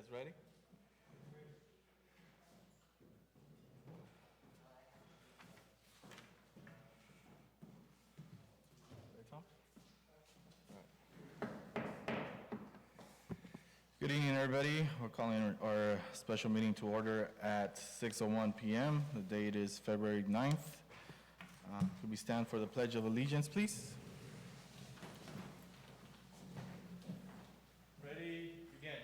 guys ready? Ready, Tom? All right. Good evening, everybody. We're calling our special meeting to order at 6:01 p.m. The date is February 9th. Could we stand for the Pledge of Allegiance, please? Ready, begin.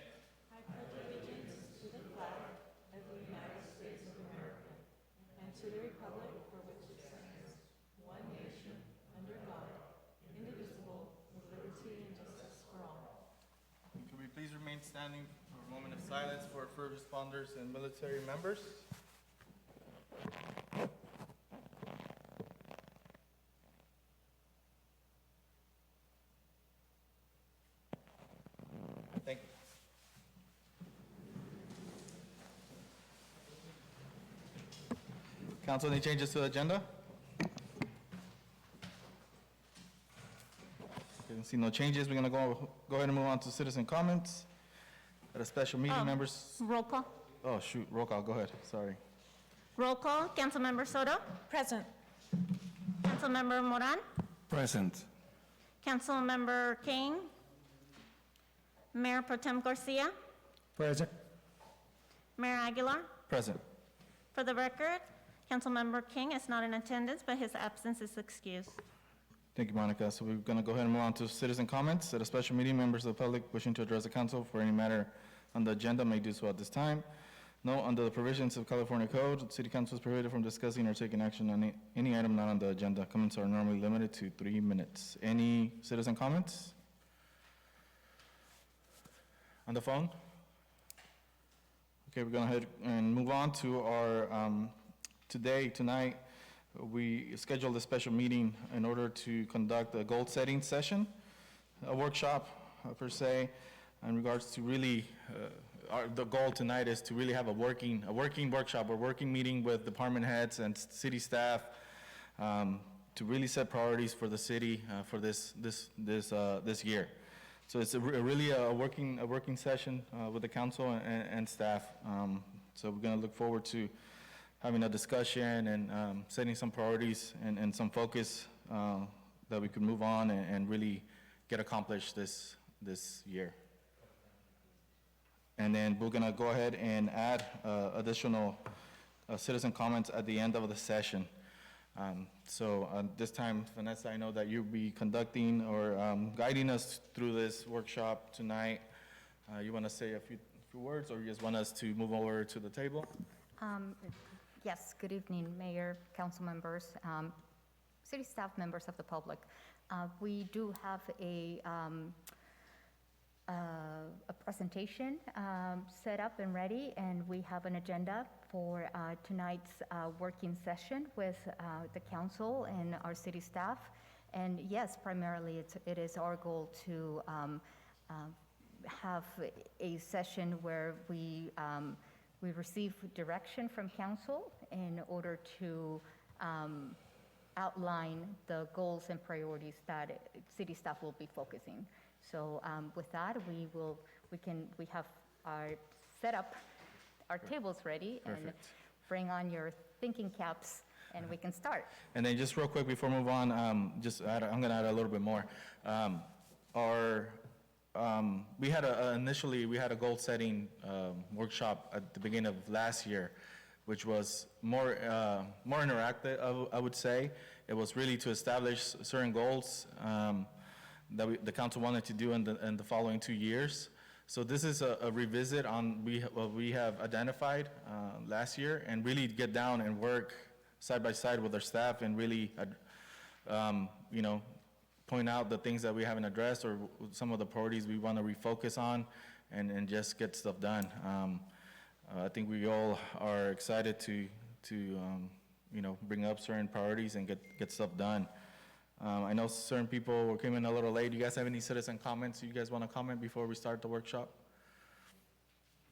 I pledge allegiance to the flag of the United States of America and to the republic for which it stands, one nation, under God, indivisible, with liberty and justice for all. And could we please remain standing for a moment of silence for first responders and military members? Thank you. Council, any changes to the agenda? Didn't see no changes. We're going to go ahead and move on to citizen comments. At a special meeting, members. Roll call. Oh, shoot, roll call. Go ahead. Sorry. Roll call. Councilmember Soto. Present. Councilmember Moran. Present. Councilmember Kane. Mayor Pro Tem Garcia. Present. Mayor Aguilar. Present. For the record, Councilmember King is not in attendance, but his absence is excused. Thank you, Monica. So we're going to go ahead and move on to citizen comments. At a special meeting, members of the public wishing to address the council for any matter on the agenda may do so at this time. No, under the provisions of California Code, the City Council is prohibited from discussing or taking action on any item not on the agenda. Comments are normally limited to 3 minutes. Any citizen comments? On the phone? Okay, we're going to go ahead and move on to our, tonight, we scheduled a special meeting in order to conduct a goal setting session, a workshop per se, in regards to really, the goal tonight is to really have a working workshop, a working meeting with department heads and city staff to really set priorities for the city for this year. So it's really a working session with the council and staff. So we're going to look forward to having a discussion and setting some priorities and some focus that we could move on and really get accomplished this year. And then we're going to go ahead and add additional citizen comments at the end of the session. So this time, Vanessa, I know that you'll be conducting or guiding us through this workshop tonight. You want to say a few words, or you just want us to move over to the table? Yes, good evening, Mayor, council members, city staff, members of the public. We do have a presentation set up and ready, and we have an agenda for tonight's working session with the council and our city staff. And yes, primarily it is our goal to have a session where we receive direction from council in order to outline the goals and priorities that city staff will be focusing. So with that, we have our set up our tables ready. Perfect. And bring on your thinking caps, and we can start. And then just real quick before we move on, I'm going to add a little bit more. Initially we had a goal setting workshop at the beginning of last year, which was more interactive, I would say. It was really to establish certain goals that the council wanted to do in the following 2 years. So this is a revisit on what we have identified last year, and really get down and work side by side with our staff and really, point out the things that we haven't addressed or some of the priorities we want to refocus on and just get stuff done. I think we all are excited to bring up certain priorities and get stuff done. I know certain people came in a little late. Do you guys have any citizen comments you guys want to comment before we start the workshop?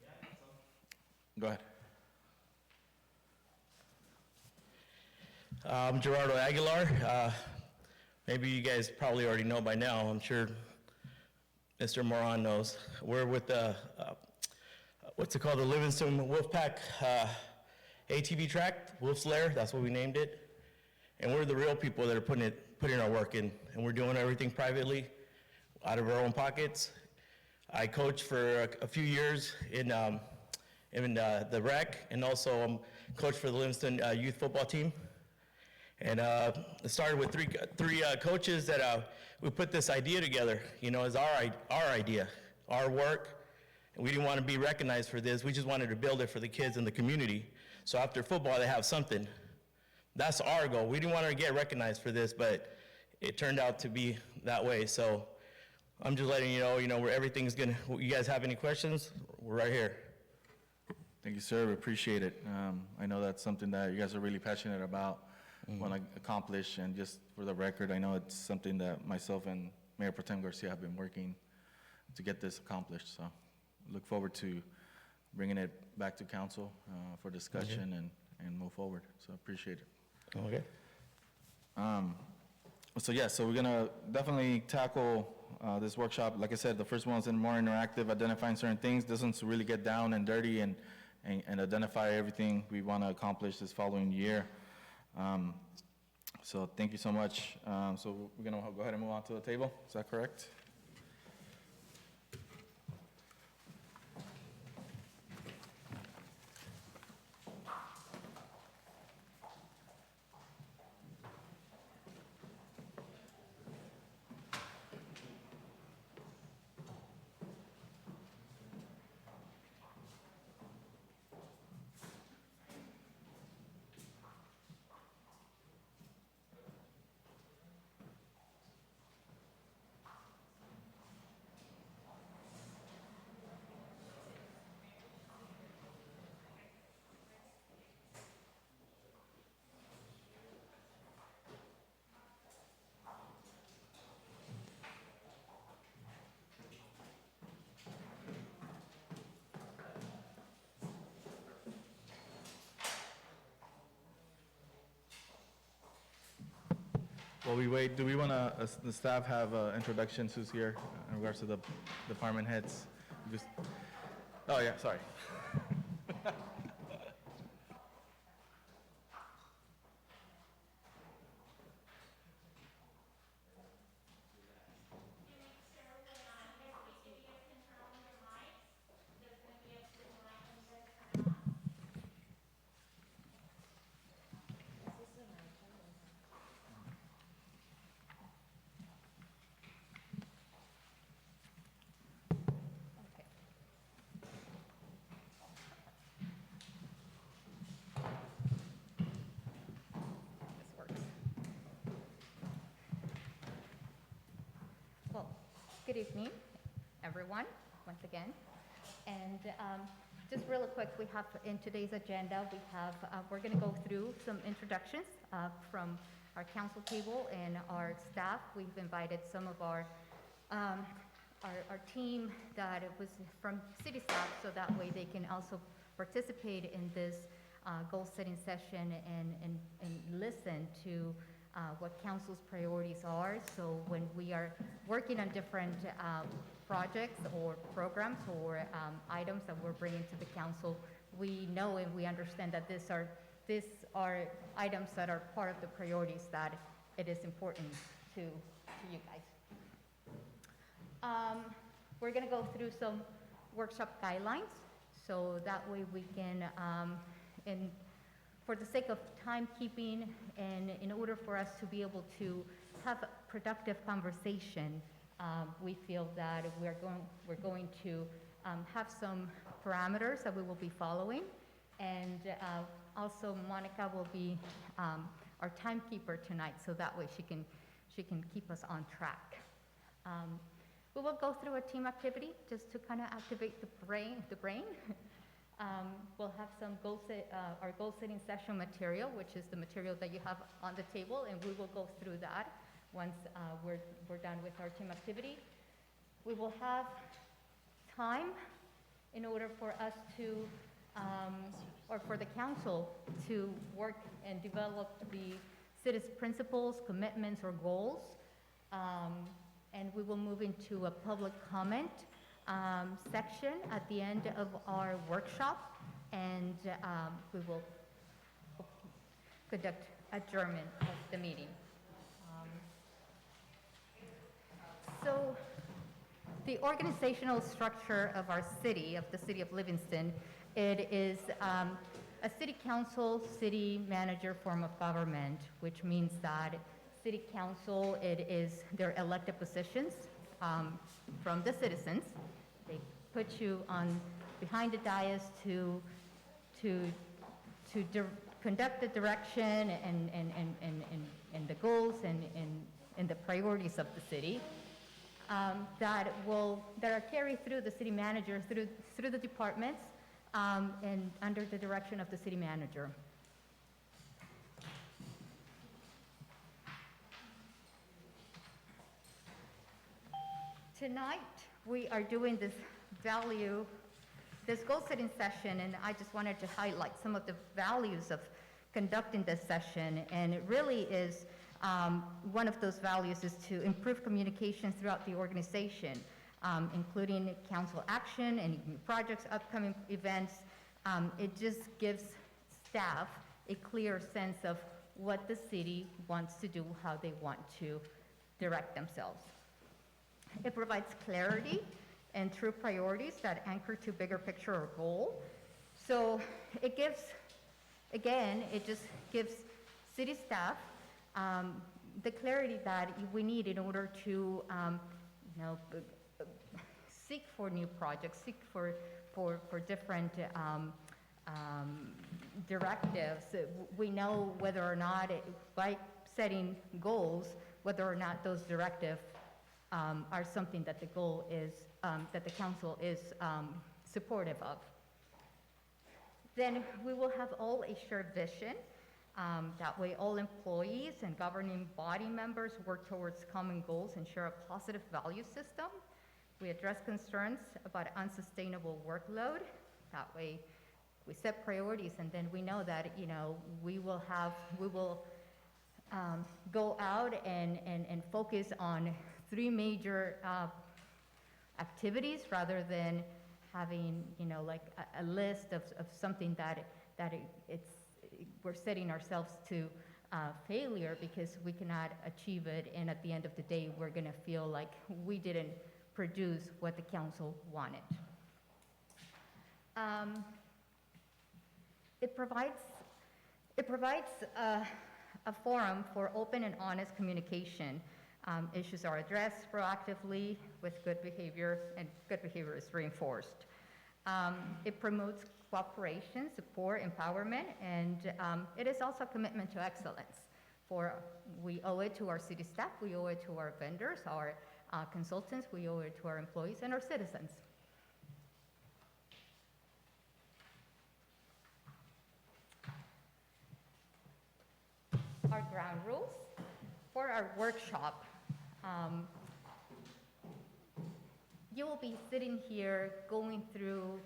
Yeah, go ahead. I'm Gerardo Aguilar. Maybe you guys probably already know by now. I'm sure Mr. Moran knows. We're with the what's it called, the Livingston Wolfpack ATV track, Wolf's Lair, that's what we named it. And we're the real people that are putting our work in, and we're doing everything privately, out of our own pockets. I coached for a few years in the rec, and also I'm coach for the Livingston youth football team. And it started with three coaches that we put this idea together, as our idea, our work. And we didn't want to be recognized for this. We just wanted to build it for the kids in the community. So after football, they have something. That's our goal. We didn't want to get recognized for this, but it turned out to be that way. So I'm just letting you know, where everything's gonna. You guys have any questions? We're right here. Thank you, sir. We appreciate it. I know that's something that you guys are really passionate about, want to accomplish, and just for the record, I know it's something that myself and Mayor Pro Tem Garcia have been working to get this accomplished. So look forward to bringing it back to council for discussion and move forward. So appreciate it. Okay. So we're gonna definitely tackle this workshop. Like I said, the first one's more interactive, identifying certain things. This one's to really get down and dirty and identify everything we want to accomplish this following year. So thank you so much. So we're gonna go ahead and move on to the table. Is that correct? While we wait, do we want to, the staff have introductions who's here in regards to the department heads? Oh, yeah, sorry. This works. Well, good evening, everyone, once again. And just really quick, we have in today's agenda, we're going to go through some introductions from our council table and our staff. We've invited some of our team that was from city staff, so that way they can also participate in this goal-setting session and listen to what council's priorities are. So when we are working on different projects or programs or items that we're bringing to the council, we know and we understand that these are items that are part of the priorities that it is important to you guys. We're going to go through some workshop guidelines, so that way we can, for the sake of timekeeping and in order for us to be able to have a productive conversation, we feel that we're going to have some parameters that we will be following, and also Monica will be our timekeeper tonight, so that way she can keep us on track. We will go through a team activity just to kind of activate the brain. We'll have some our goal-setting session material, which is the material that you have on the table, and we will go through that once we're done with our team activity. We will have time in order for us to, or for the council to work and develop the city's principles, commitments, or goals. And we will move into a public comment section at the end of our workshop, and we will conduct adjournment of the meeting. So the organizational structure of our city, of the city of Livingston, it is a city council, city manager form of government, which means that city council, it is their elected positions from the citizens. They put you on behind the dais to conduct the direction and the goals and the priorities of the city. That are carried through the city manager, through the departments, and under the direction of the city manager. Tonight, we are doing this goal-setting session, and I just wanted to highlight some of the values of conducting this session, and it really is one of those values is to improve communication throughout the organization, including council action and projects, upcoming events. It just gives staff a clear sense of what the city wants to do, how they want to direct themselves. It provides clarity and true priorities that anchor to bigger picture or goal. So it gives, again, it just gives city staff the clarity that we need in order to, seek for new projects, seek for different directives. We know whether or not, by setting goals, whether or not those directives are something that the goal is, that the council is supportive of. Then we will have all a shared vision. That way all employees and governing body members work towards common goals and share a positive value system. We address concerns about unsustainable workload. That way we set priorities, and then we know that, we will go out and focus on 3 major activities rather than having, like a list of something that we're setting ourselves to failure because we cannot achieve it, and at the end of the day, we're gonna feel like we didn't produce what the council wanted. It provides a forum for open and honest communication. Issues are addressed proactively with good behavior, and good behavior is reinforced. It promotes cooperation, support, empowerment, and it is also a commitment to excellence. We owe it to our city staff, we owe it to our vendors, our consultants, we owe it to our employees and our citizens. Our ground rules for our workshop. You will be sitting here going through,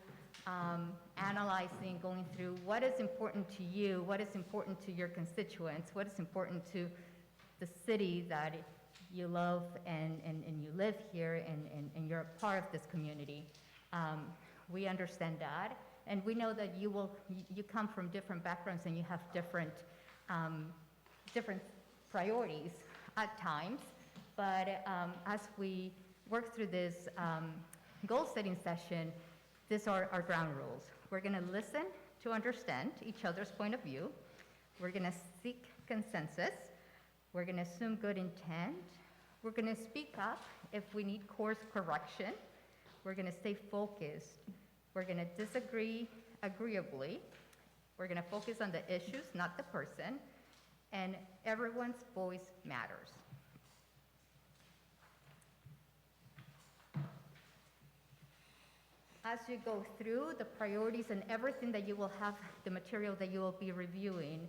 analyzing, going through what is important to you, what is important to your constituents, what is important to the city that you love and you live here and you're a part of this community. We understand that, and we know that you come from different backgrounds and you have different priorities at times, but as we work through this goal-setting session, these are our ground rules. We're gonna listen to understand each other's point of view. We're gonna seek consensus. We're gonna assume good intent. We're gonna speak up if we need course correction. We're gonna stay focused. We're gonna disagree agreeably. We're gonna focus on the issues, not the person. And everyone's voice matters. As you go through the priorities and everything that you will have, the material that you will be reviewing,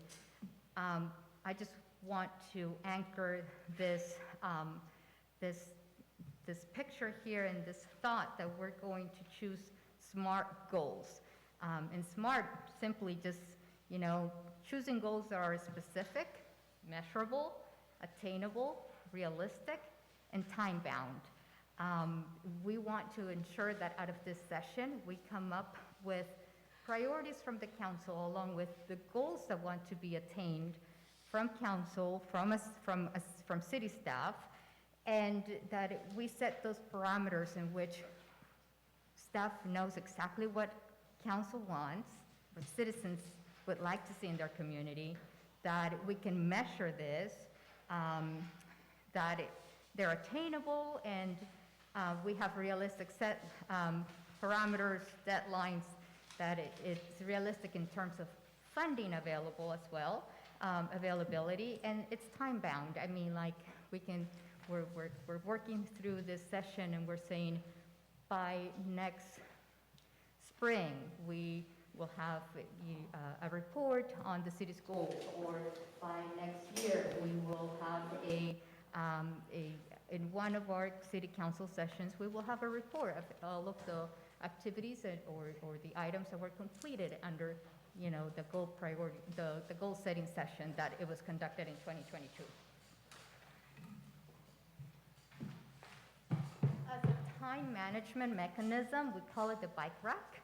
I just want to anchor this picture here and this thought that we're going to choose SMART goals. And SMART simply just, choosing goals that are specific, measurable, attainable, realistic, and time-bound. We want to ensure that out of this session, we come up with priorities from the council along with the goals that want to be attained from council, from city staff, and that we set those parameters in which staff knows exactly what council wants, what citizens would like to see in their community, that we can measure this, that they're attainable, and we have realistic set parameters, deadlines, that it's realistic in terms of funding available as well, availability, and it's time bound. I mean, like, we're working through this session and we're saying by next spring, we will have a report on the city's goals, or by next year, we will have in one of our city council sessions, we will have a report of all of the activities or the items that were completed under, the goal priority, the goal setting session that it was conducted in 2022. As a time management mechanism, we call it the bike rack.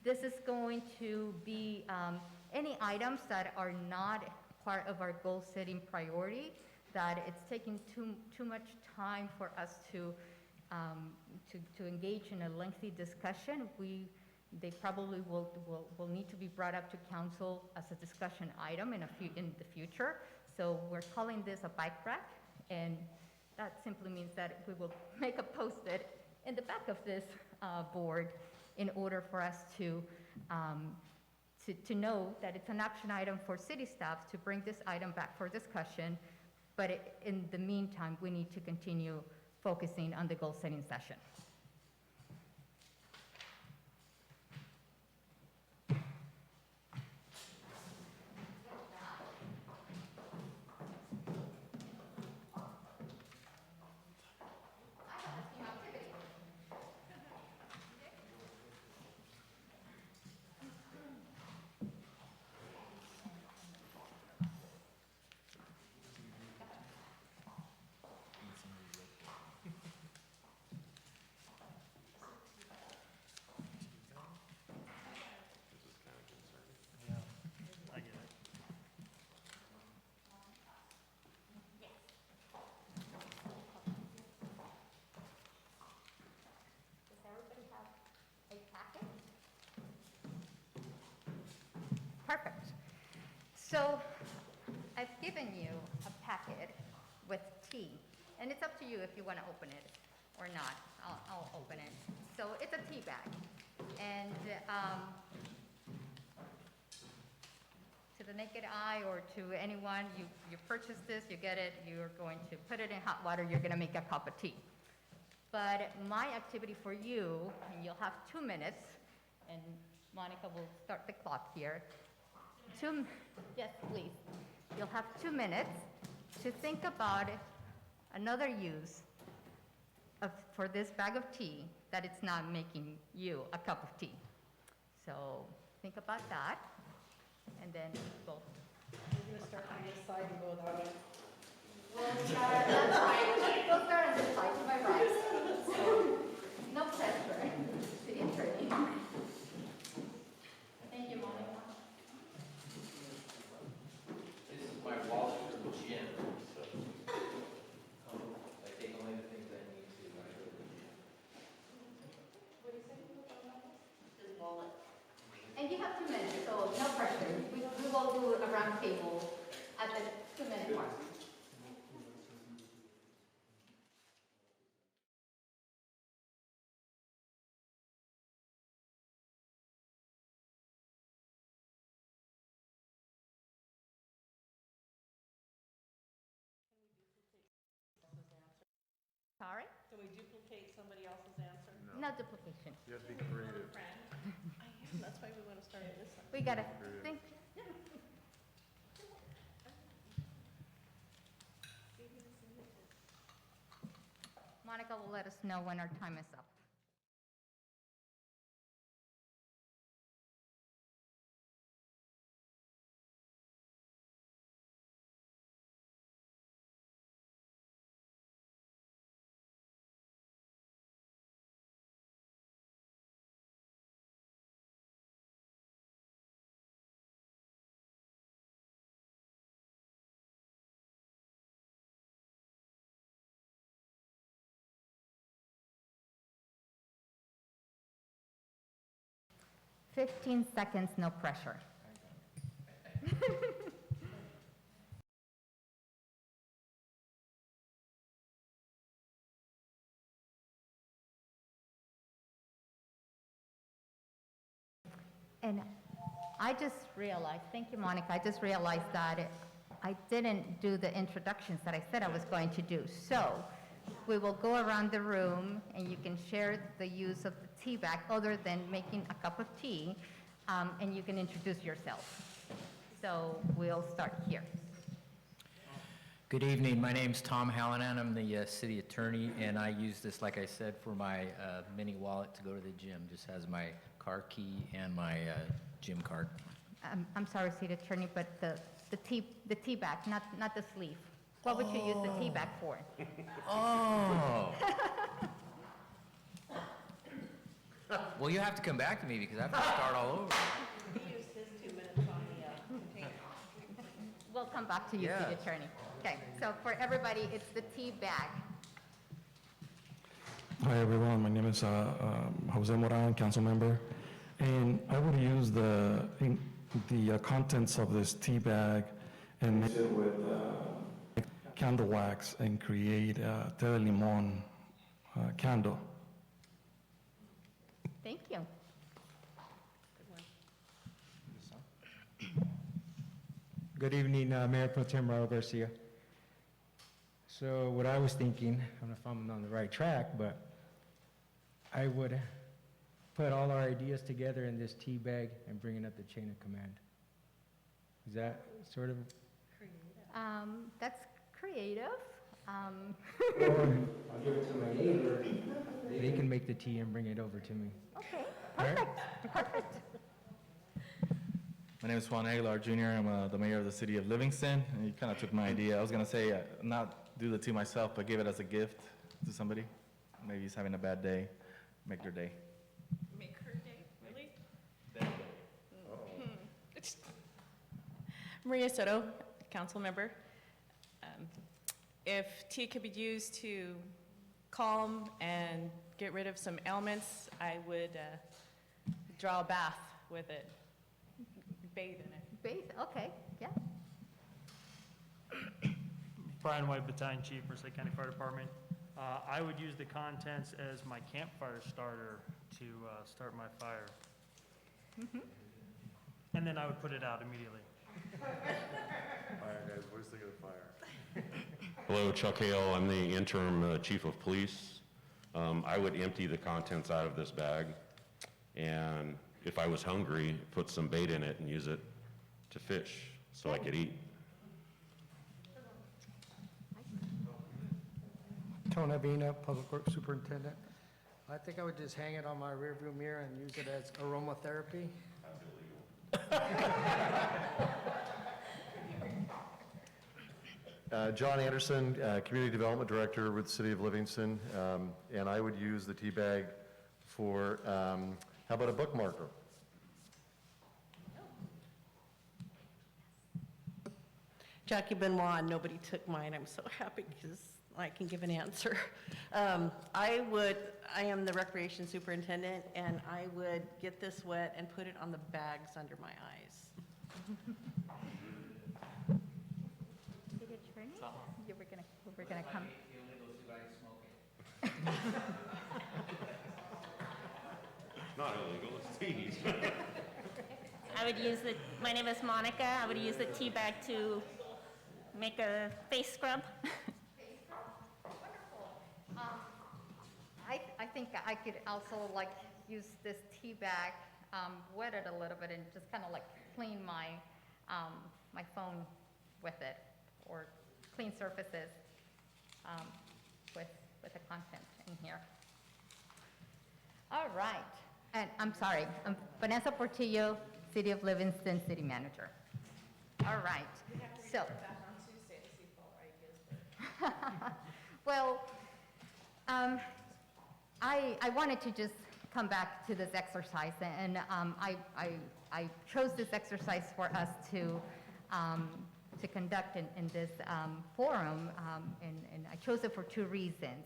This is going to be any items that are not part of our goal-setting priority, that it's taking too much time for us to engage in a lengthy discussion. They probably will need to be brought up to council as a discussion item in the future. So we're calling this a bike rack, and that simply means that we will make a post-it in the back of this board in order for us to know that it's an action item for city staff to bring this item back for discussion. But in the meantime, we need to continue focusing on the goal-setting session. Perfect. So I've given you a packet with tea, and it's up to you if you want to open it or not. I'll open it. So it's a tea bag, and to the naked eye or to anyone, you purchase this, you get it, you're going to put it in hot water, you're going to make a cup of tea. But my activity for you, and you'll have 2 minutes, and Monica will start the clock here. Yes, please. You'll have 2 minutes to think about another use for this bag of tea that it's not making you a cup of tea. So think about that, and then we'll. We're gonna start on this side and go that way. We'll start, that's fine. We'll start on this side to my right. So, no pressure. City attorney. Thank you, Monica. This is my wallet from the gym, so I take only the things I need to. What do you say? His wallet. And you have 2 minutes, so no pressure. We will do a round table at the 2-minute mark. Sorry? Do we duplicate somebody else's answer? No duplication. You have to be creative. I am, that's why we want to start on this side. We gotta think. Monica will let us know when our time is up. 15 seconds, no pressure. And I just realized, thank you, Monica, I just realized that I didn't do the introductions that I said I was going to do. So we will go around the room and you can share the use of the tea bag other than making a cup of tea, and you can introduce yourself. So we'll start here. Good evening. My name's Tom Hallinan. I'm the city attorney, and I use this, like I said, for my mini wallet to go to the gym. Just has my car key and my gym card. I'm sorry, city attorney, but the tea bag, not the sleeve. What would you use the tea bag for? Oh. Well, you have to come back to me because I have to start all over. He used his 2 minutes on the container. We'll come back to you, city Yes. attorney. Okay, so for everybody, it's the tea bag. Hi, everyone. My name is Jose Moran, council member. And I would use the contents of this tea bag and mix it with candle wax and create a té de limón candle. Thank you. Good evening, Mayor Pro Tem Raul Garcia. So what I was thinking, I don't know if I'm on the right track, but I would put all our ideas together in this tea bag and bring it up the chain of command. Is that sort of? That's creative. Or I'll give it to my neighbor. They can make the tea and bring it over to me. Okay, All right. perfect, perfect. My name is Juan Aguilar Jr. I'm the mayor of the city of Livingston, and you kind of took my idea. I was going to say not do the tea myself, but give it as a gift to somebody. Maybe he's having a bad day. Make their day. Make her day, really? Maria Soto, council member. If tea could be used to calm and get rid of some ailments, I would draw a bath with it, bathe in it. Base, okay, yeah. Brian White, Battalion Chief, Merced County Fire Department. I would use the contents as my campfire starter to start my fire. And then I would put it out immediately. Fire guys, what do you think of the fire? Hello, Chuck Hale. I'm the interim chief of police. I would empty the contents out of this bag, and if I was hungry, put some bait in it and use it to fish so I could eat. Tony Avina, Public Works Superintendent. I think I would just hang it on my rearview mirror and use it as aromatherapy. John Anderson, Community Development Director with the City of Livingston, and I would use the tea bag for, how about a bookmarker? Jackie Benoit, nobody took mine. I'm so happy because I can give an answer. I am the recreation superintendent, and I would get this wet and put it on the bags under my eyes. City attorney, we're gonna come. Not illegal, it's tea. I would use my name is Monica. I would use the tea bag to make a face scrub. I think I could also like use this tea bag, wet it a little bit and just kind of like clean my, my phone with it, or clean surfaces with the content in here. All right, and I'm sorry, I'm Vanessa Portillo, City of Livingston City Manager. All right, so. Well, I wanted to just come back to this exercise, and I chose this exercise for us to conduct in this forum, and I chose it for two reasons.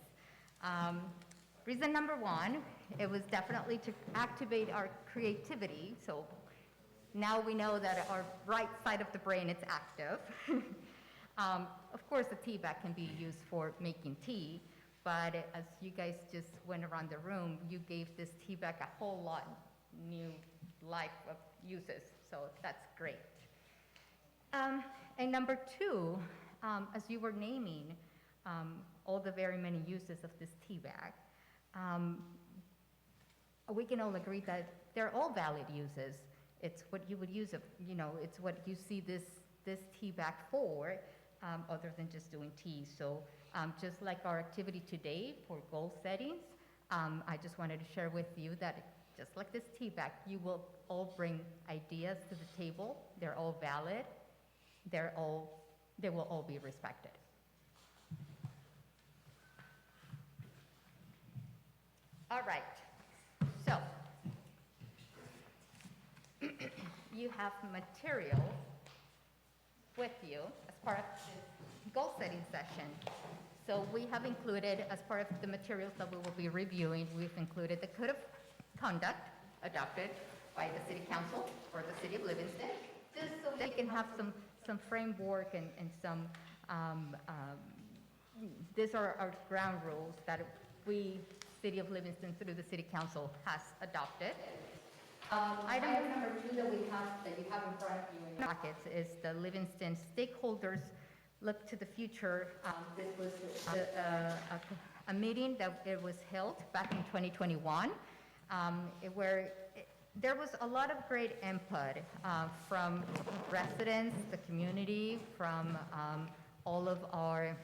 reason number one, it was definitely to activate our creativity. So now we know that our right side of the brain is active. Of course, the tea bag can be used for making tea, but as you guys just went around the room, you gave this tea bag a whole lot new life of uses, so that's great. And number two, as you were naming all the very many uses of this tea bag, we can all agree that they're all valid uses. It's what you would use, it's what you see this tea bag for, other than just doing tea. So just like our activity today for goal settings, I just wanted to share with you that just like this tea bag, you will all bring ideas to the table. They're all valid. They will all be respected. All right, so you have material with you as part of this goal setting session. So we have included, as part of the materials that we will be reviewing, we've included the Code of Conduct adopted by the City Council for the City of Livingston, just so they can have some framework and some, these are our ground rules that we, City of Livingston, through the City Council, has adopted. Item number two that you have in front of you in your packets is the Livingston stakeholders look to the future. This was a meeting that it was held back in 2021, where there was a lot of great input from residents, the community, from all of our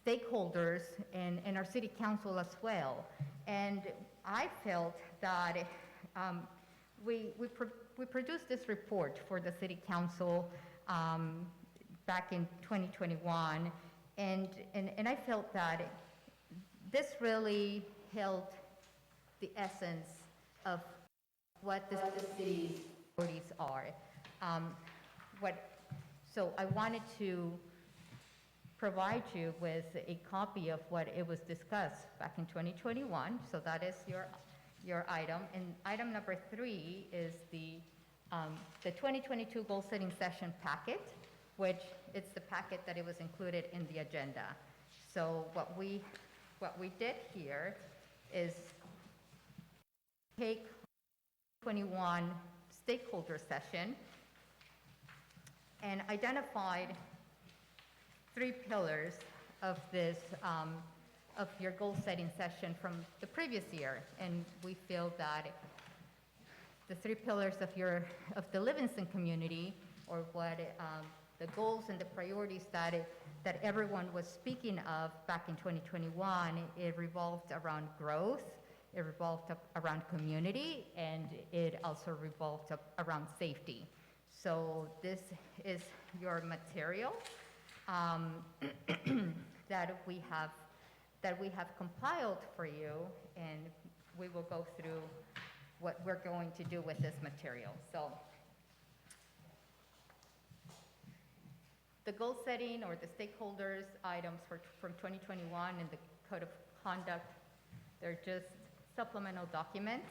stakeholders and our city council as well. And I felt that we produced this report for the city council back in 2021, and I felt that this really held the essence of what the city's priorities are. So I wanted to provide you with a copy of what it was discussed back in 2021. So that is your item. And item number three is the 2022 goal setting session packet, which it's the packet that it was included in the agenda. So what we did here is take 21 stakeholder session and identified 3 pillars of this, of your goal setting session from the previous year. And we feel that the 3 pillars of the Livingston community, or what the goals and the priorities that everyone was speaking of back in 2021, it revolved around growth, it revolved around community, and it also revolved around safety. So this is your material that we have compiled for you, and we will go through what we're going to do with this material. So the goal setting or the stakeholders items from 2021 and the Code of Conduct, they're just supplemental documents.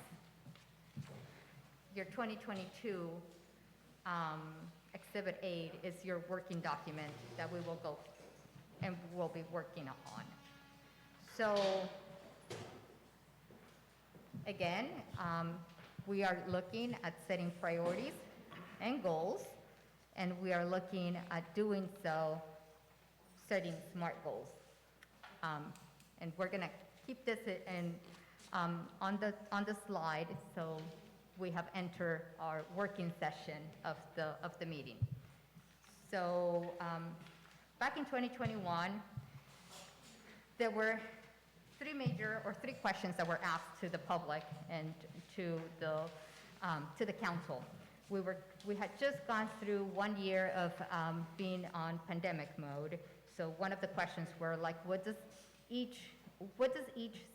Your 2022 Exhibit 8 is your working document that we will go and will be working on. So again, we are looking at setting priorities and goals, and we are looking at doing so, setting SMART goals. And we're gonna keep this in, on the slide, so we have entered our working session of the meeting. So back in 2021, there were 3 questions that were asked to the public and to the council. We had just gone through 1 year of being on pandemic mode. So one of the questions were like, what does each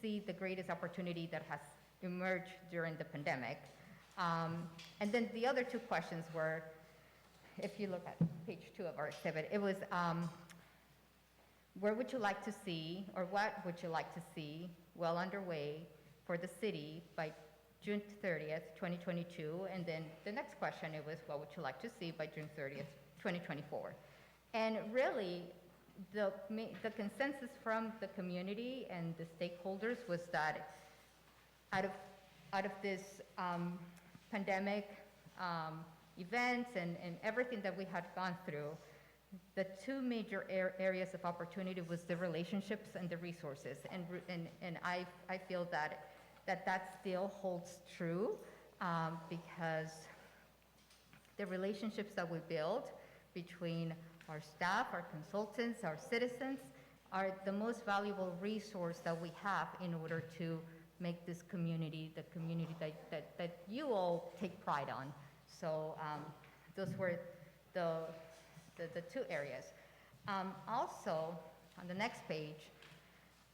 see the greatest opportunity that has emerged during the pandemic? And then the other 2 questions were, if you look at page 2 of our exhibit, it was, where would you like to see, or what would you like to see well underway for the city by June 30th, 2022? And then the next question, it was, what would you like to see by June 30th, 2024? And really, the consensus from the community and the stakeholders was that out of this pandemic events and everything that we had gone through, the two major areas of opportunity was the relationships and the resources. And I feel that still holds true because the relationships that we build between our staff, our consultants, our citizens are the most valuable resource that we have in order to make this community the community that you all take pride on. So those were the two areas. Also, on the next page,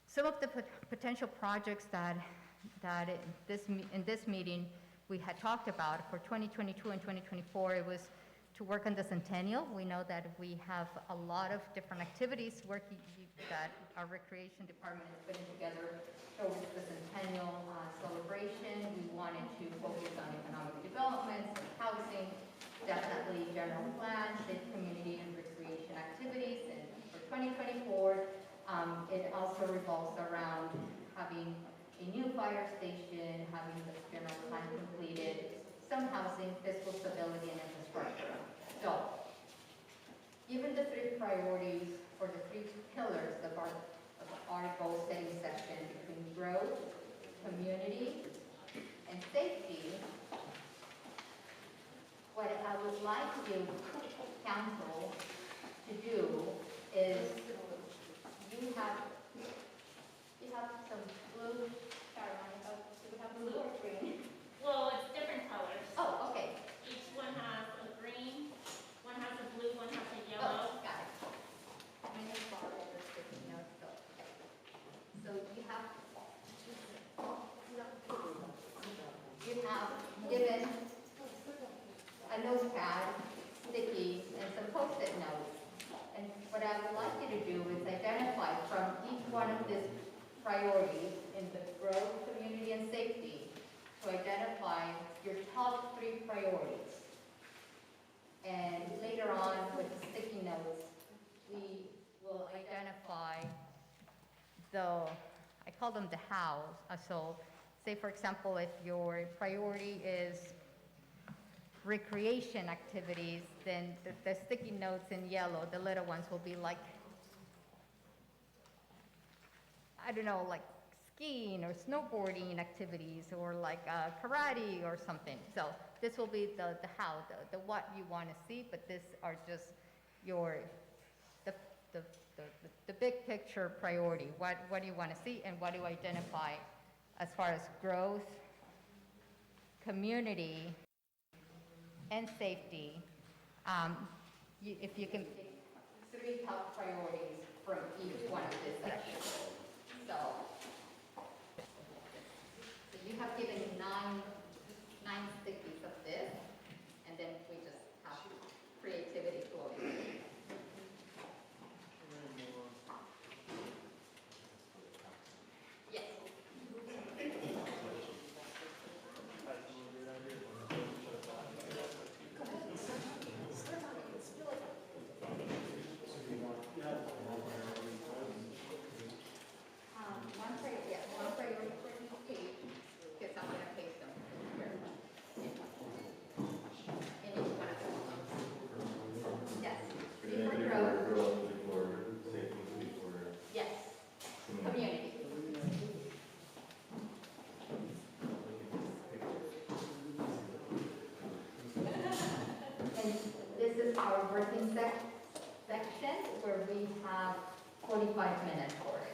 some of the potential projects that in this meeting we had talked about for 2022 and 2024, it was to work on the centennial. We know that we have a lot of different activities working that our recreation department is putting together towards the centennial celebration. We wanted to focus on economic development, housing, definitely general plan, safe community and recreation activities. And for 2024, it also revolves around having a new fire station, having the general plan completed, some housing, fiscal stability, and infrastructure. So, given the three priorities or the three pillars of our goal setting section between growth, community, and safety, what I would like you, council, to do is you have some blue, do we have blue or green? Well, it's different colors. Oh, okay. Each one has a green, one has a blue, one has a Oh, yellow. got it. My name's Barbara, the sticky notes, so, okay. So you have given a notepad, sticky, and some post-it notes. And what I would like you to do is identify from each one of these priorities in the growth, community, and safety to identify your top three priorities. And later on with the sticky notes, we will identify I call them the how. So say for example, if your priority is recreation activities, then the sticky notes in yellow, the little ones will be like, I don't know, like skiing or snowboarding activities or like karate or something. So this will be the how, the what you want to see, but these are just the big picture priority. What do you want to see and what do you identify as far as growth, community, and safety. If you can pick three top priorities from each one of these sections. So you have given nine stickies of this, and then we just have creativity flowing. Yes. One priority for each page, because I'm going to paste them here. In each one of them. Yes. Three for growth. Yes. Community. And this is our working section where we have 45 minutes for it.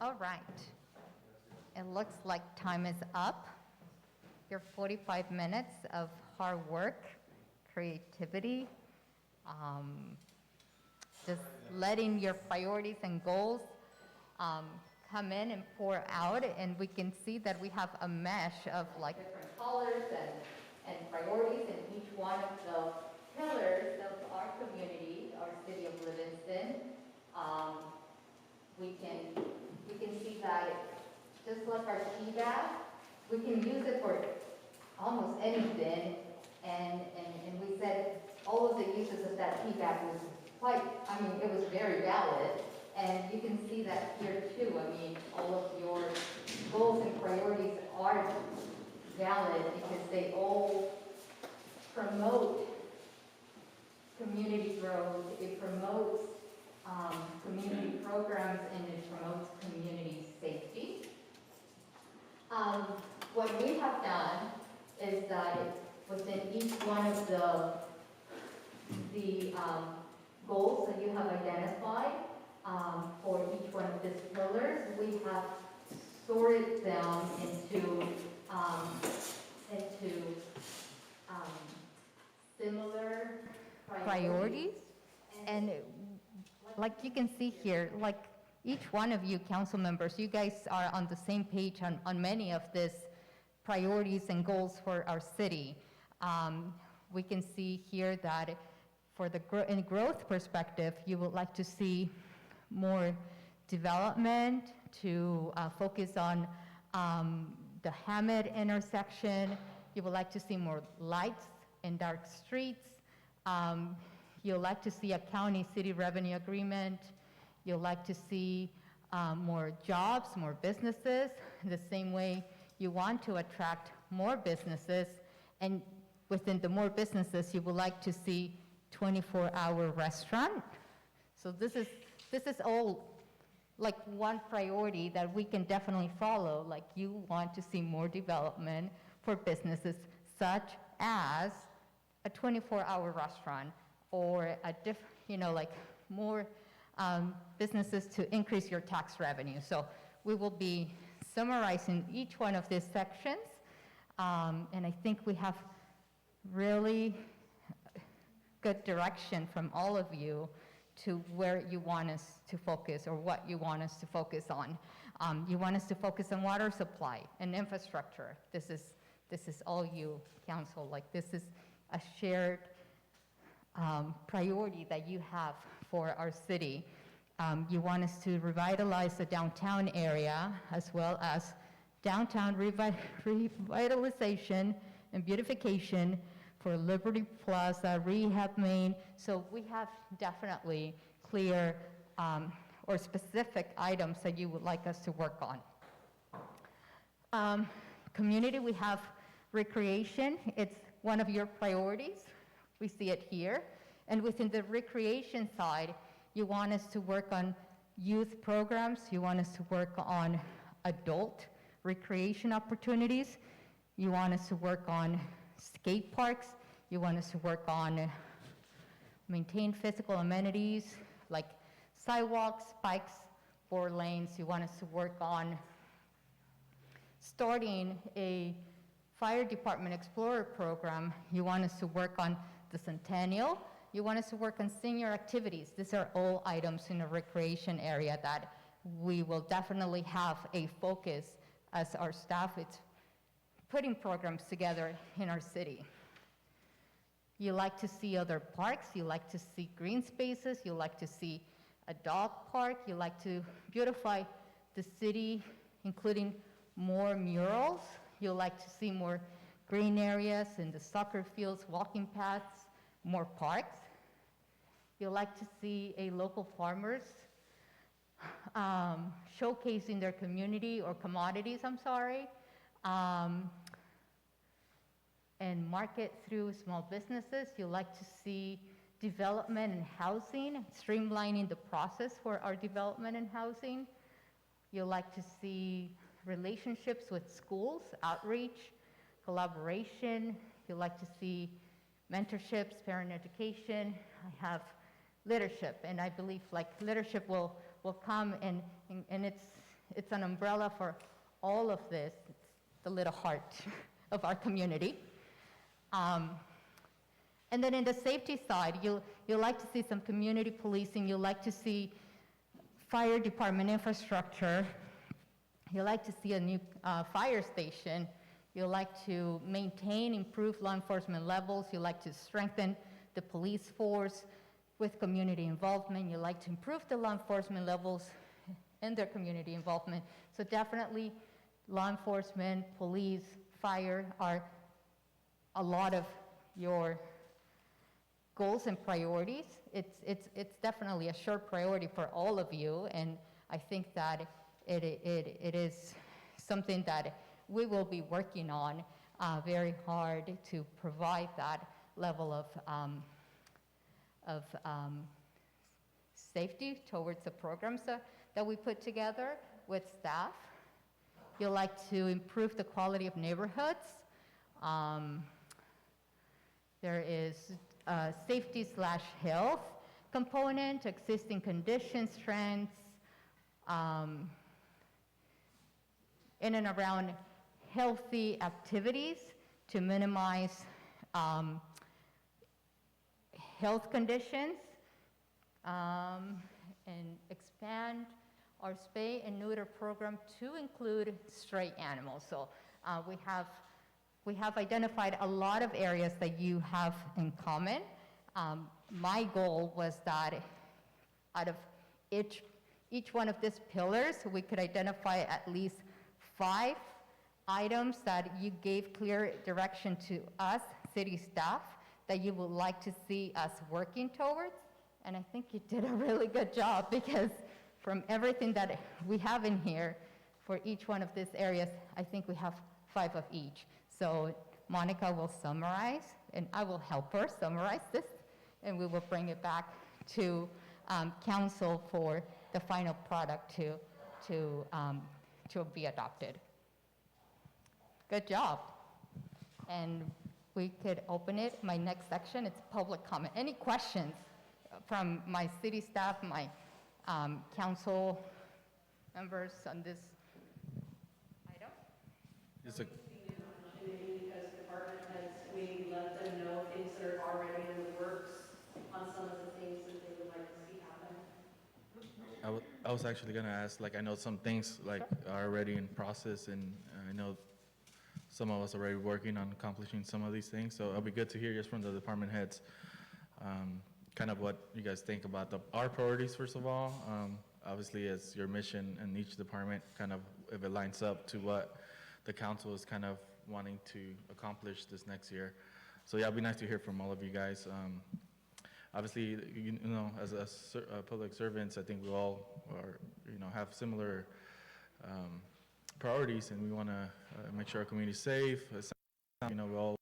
All right. It looks like time is up. Your 45 minutes of hard work, creativity, just letting your priorities and goals come in and pour out, and we can see that we have a mesh of like different colors and priorities in each one of the pillars of our community, our city of Livingston. We can see that just like our tea bag, we can use it for almost anything, and we said all of the uses of that tea bag was it was very valid, and you can see that here too. I mean, all of your goals and priorities are valid because they all promote community growth, it promotes community programs, and it promotes community safety. What we have done is that within each one of the goals that you have identified for each one of these pillars, we have sorted them into similar priorities. And like you can see here, like each one of you council members, you guys are on the same page on many of these priorities and goals for our city. We can see here that for the growth perspective, you would like to see more development to focus on the Hammett intersection. You would like to see more lights in dark streets. You'd like to see a county-city revenue agreement. You'd like to see more jobs, more businesses. The same way you want to attract more businesses, and within the more businesses, you would like to see 24-hour restaurant. So this is all like one priority that we can definitely follow. Like you want to see more development for businesses such as a 24-hour restaurant or like more businesses to increase your tax revenue. So we will be summarizing each one of these sections, and I think we have really good direction from all of you to where you want us to focus or what you want us to focus on. You want us to focus on water supply and infrastructure. This is all you, council. Like this is a shared priority that you have for our city. You want us to revitalize the downtown area as well as downtown revitalization and beautification for Liberty Plaza, Rehab Main. So we have definitely clear or specific items that you would like us to work on. Community, we have recreation. It's one of your priorities. We see it here. And within the recreation side, you want us to work on youth programs. You want us to work on adult recreation opportunities. You want us to work on skate parks. You want us to work on maintain physical amenities like sidewalks, bikes, 4 lanes. You want us to work on starting a fire department explorer program. You want us to work on the Centennial. You want us to work on senior activities. These are all items in the recreation area that we will definitely have a focus as our staff is putting programs together in our city. You like to see other parks, you like to see green spaces, you like to see a dog park, you like to beautify the city, including more murals. You like to see more green areas in the soccer fields, walking paths, more parks. You like to see a local farmers showcasing their community or commodities, and market through small businesses. You like to see development and housing, streamlining the process for our development and housing. You like to see relationships with schools, outreach, collaboration. You like to see mentorships, parent education. I have leadership, and I believe like leadership will come and it's an umbrella for all of this. It's the little heart of our community. And then in the safety side, you'll like to see some community policing. You'll like to see fire department infrastructure. You'll like to see a new fire station. You'll like to maintain, improve law enforcement levels. You'll like to strengthen the police force with community involvement. You'd like to improve the law enforcement levels and their community involvement. So definitely law enforcement, police, fire are a lot of your goals and priorities. It's definitely a short priority for all of you, and I think that it is something that we will be working on very hard to provide that level of safety towards the programs that we put together with staff. You'd like to improve the quality of neighborhoods. There is a safety/health component, existing conditions, trends, in and around healthy activities to minimize health conditions, and expand our spay and neuter program to include stray animals. So we have identified a lot of areas that you have in common. My goal was that out of each one of these pillars, we could identify at least 5 items that you gave clear direction to us, city staff, that you would like to see us working towards. And I think you did a really good job, because from everything that we have in here, for each one of these areas, I think we have 5 of each. So Monica will summarize, and I will help her summarize this, and we will bring it back to council for the final product to be adopted. Good job. And we could open it. My next section, it's public comment. Any questions from my city staff, my council members on this item? Just a- Because department heads, we let them know things that are already in the works on some of the things that they would like to see happen. I was actually gonna ask, like, I know some things like are already in process, and I know some of us are already working on accomplishing some of these things, so it'll be good to hear just from the department heads, kind of what you guys think about our priorities, first of all. Obviously, as your mission in each department, kind of if it lines up to what the council is kind of wanting to accomplish this next year. So yeah, it'd be nice to hear from all of you guys. Obviously, you know, as public servants, I think we all are, have similar priorities, and we want to make sure our community is safe. We all,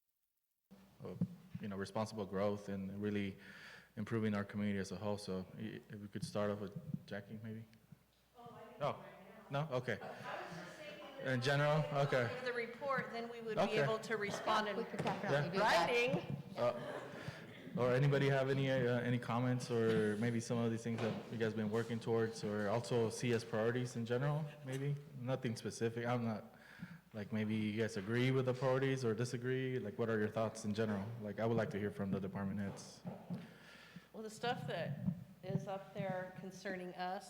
responsible growth and really improving our community as a whole. So if we could start off with Jackie, maybe? Oh, no? Okay. In general? Okay. The report, then we would Okay. be able to respond in We could definitely do that. writing. Or anybody have any comments, or maybe some of these things that you guys been working towards, or also see as priorities in general, maybe? Nothing specific. I'm not, like, maybe you guys agree with the priorities or disagree? Like, what are your thoughts in general? Like, I would like to hear from the department heads. Well, the stuff that is up there concerning us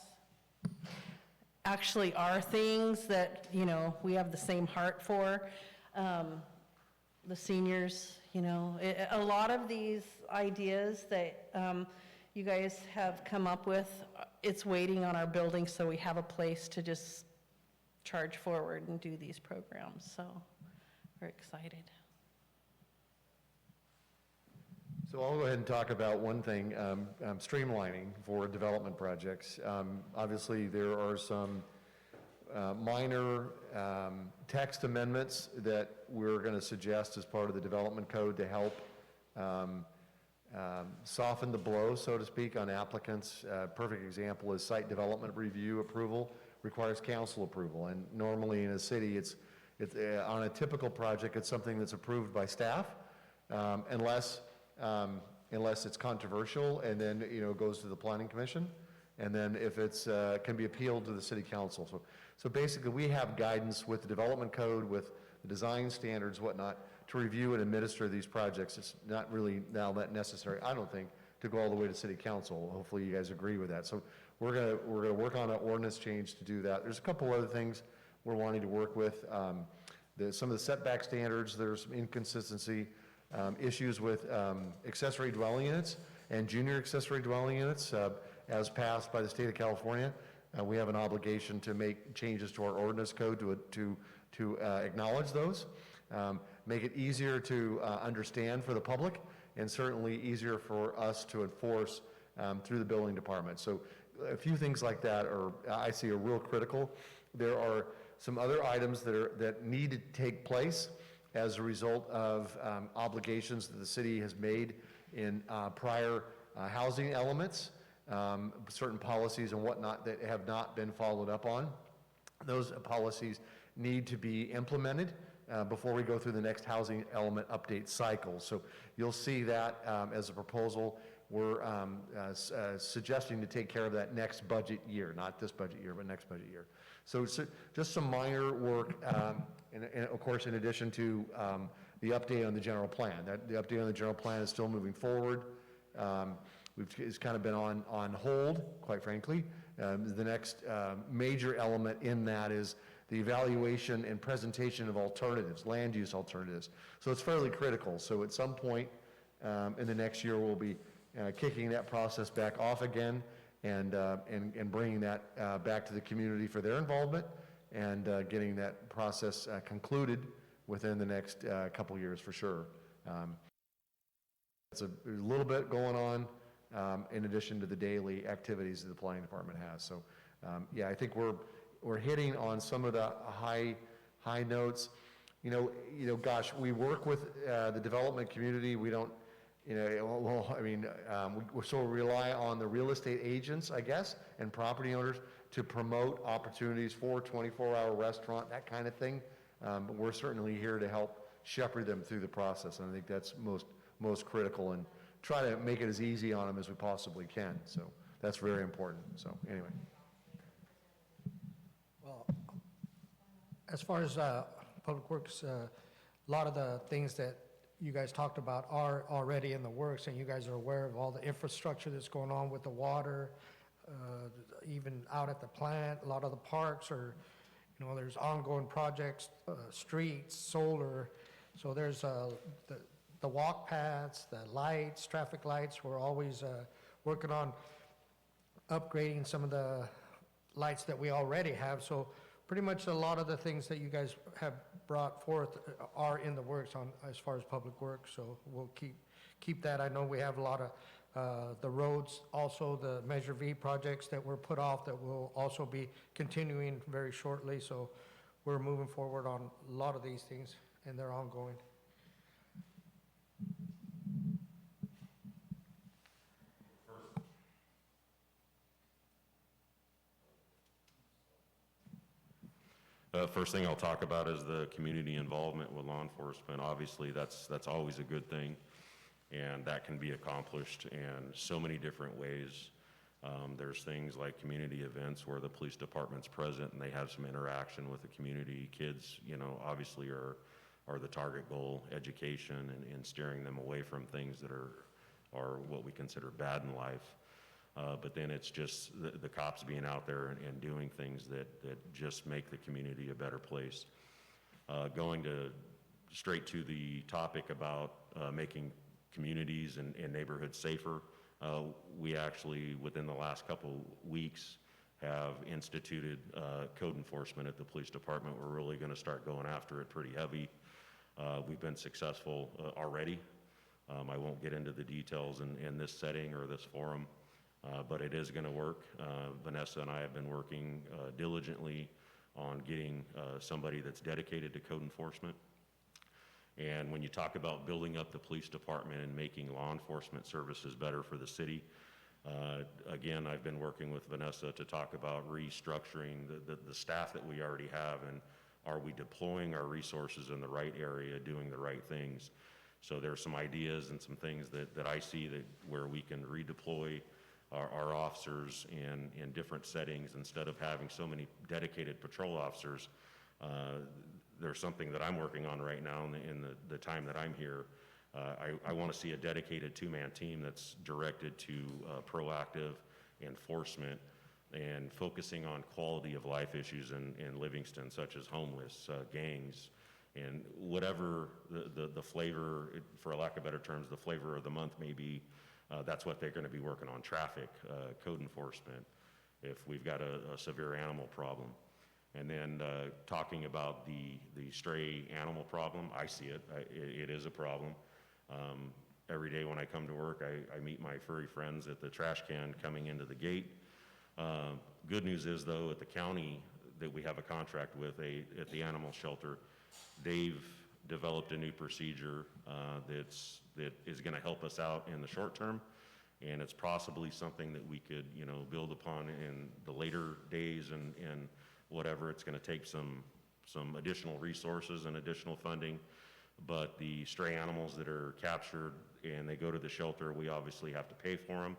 actually are things that, we have the same heart for. The seniors, a lot of these ideas that you guys have come up with, it's waiting on our building so we have a place to just charge forward and do these programs. So we're excited. So I'll go ahead and talk about one thing, streamlining for development projects. Obviously, there are some minor text amendments that we're going to suggest as part of the development code to help soften the blow, so to speak, on applicants. Perfect example is site development review approval requires council approval, and normally in a city, it's on a typical project, it's something that's approved by staff, unless it's controversial, and then goes to the planning commission, and then if it's, can be appealed to the city council. So basically, we have guidance with the development code, with the design standards, whatnot, to review and administer these projects. It's not really now that necessary, I don't think, to go all the way to city council. Hopefully you guys agree with that. So we're gonna work on an ordinance change to do that. There's a couple other things we're wanting to work with. Some of the setback standards, there's some inconsistency, issues with accessory dwelling units and junior accessory dwelling units as passed by the state of California. We have an obligation to make changes to our ordinance code to acknowledge those, make it easier to understand for the public, and certainly easier for us to enforce through the building department. So a few things like that I see are real critical. There are some other items that need to take place as a result of obligations that the city has made in prior housing elements, certain policies and whatnot that have not been followed up on. Those policies need to be implemented before we go through the next housing element update cycle. So you'll see that as a proposal. We're suggesting to take care of that next budget year, not this budget year, but next budget year. So just some minor work, and of course, in addition to the update on the general plan. The update on the general plan is still moving forward. It's kind of been on hold, quite frankly. The next major element in that is the evaluation and presentation of alternatives, land use alternatives. So it's fairly critical. So at some point in the next year, we'll be kicking that process back off again and bringing that back to the community for their involvement and getting that process concluded within the next couple years for sure. It's a little bit going on in addition to the daily activities that the planning department has. So yeah, I think we're hitting on some of the high notes. Gosh, we work with the development community. We don't, well, I mean, we sort of rely on the real estate agents, I guess, and property owners to promote opportunities for 24-hour restaurant, that kind of thing. But we're certainly here to help shepherd them through the process, and I think that's most critical, and try to make it as easy on them as we possibly can. So that's very important. So anyway. Well, as far as Public Works, a lot of the things that you guys talked about are already in the works, and you guys are aware of all the infrastructure that's going on with the water, even out at the plant. A lot of the parks are, there's ongoing projects, streets, solar. So there's the walk paths, the lights, traffic lights. We're always working on upgrading some of the lights that we already have. So pretty much a lot of the things that you guys have brought forth are in the works on as far as public works. So we'll keep that. I know we have a lot of the roads, also the Measure V projects that were put off that will also be continuing very shortly. So we're moving forward on a lot of these things, and they're ongoing. First thing I'll talk about is the community involvement with law enforcement. Obviously, that's always a good thing, and that can be accomplished in so many different ways. There's things like community events where the police department's present and they have some interaction with the community. Kids, obviously are the target goal, education and steering them away from things that are what we consider bad in life. But then it's just the cops being out there and doing things that just make the community a better place. Going straight to the topic about making communities and neighborhoods safer, we actually, within the last couple weeks, have instituted code enforcement at the police department. We're really going to start going after it pretty heavy. We've been successful already. I won't get into the details in this setting or this forum. But it is going to work. Vanessa and I have been working diligently on getting somebody that's dedicated to code enforcement. And when you talk about building up the police department and making law enforcement services better for the city, again, I've been working with Vanessa to talk about restructuring the staff that we already have, and are we deploying our resources in the right area, doing the right things. So there's some ideas and some things that I see where we can redeploy our officers in different settings instead of having so many dedicated patrol officers. There's something that I'm working on right now in the time that I'm here. I want to see a dedicated two-man team that's directed to proactive enforcement and focusing on quality of life issues in Livingston, such as homeless, gangs, and whatever the flavor, for lack of better terms, the flavor of the month may be. That's what they're going to be working on: traffic, code enforcement, if we've got a severe animal problem. And then talking about the stray animal problem, I see it. It is a problem. Every day when I come to work, I meet my furry friends at the trash can coming into the gate. Good news is, though, at the county that we have a contract with, at the animal shelter, they've developed a new procedure that is going to help us out in the short term, and it's possibly something that we could, build upon in the later days and whatever. It's going to take some additional resources and additional funding, but the stray animals that are captured and they go to the shelter, we obviously have to pay for them,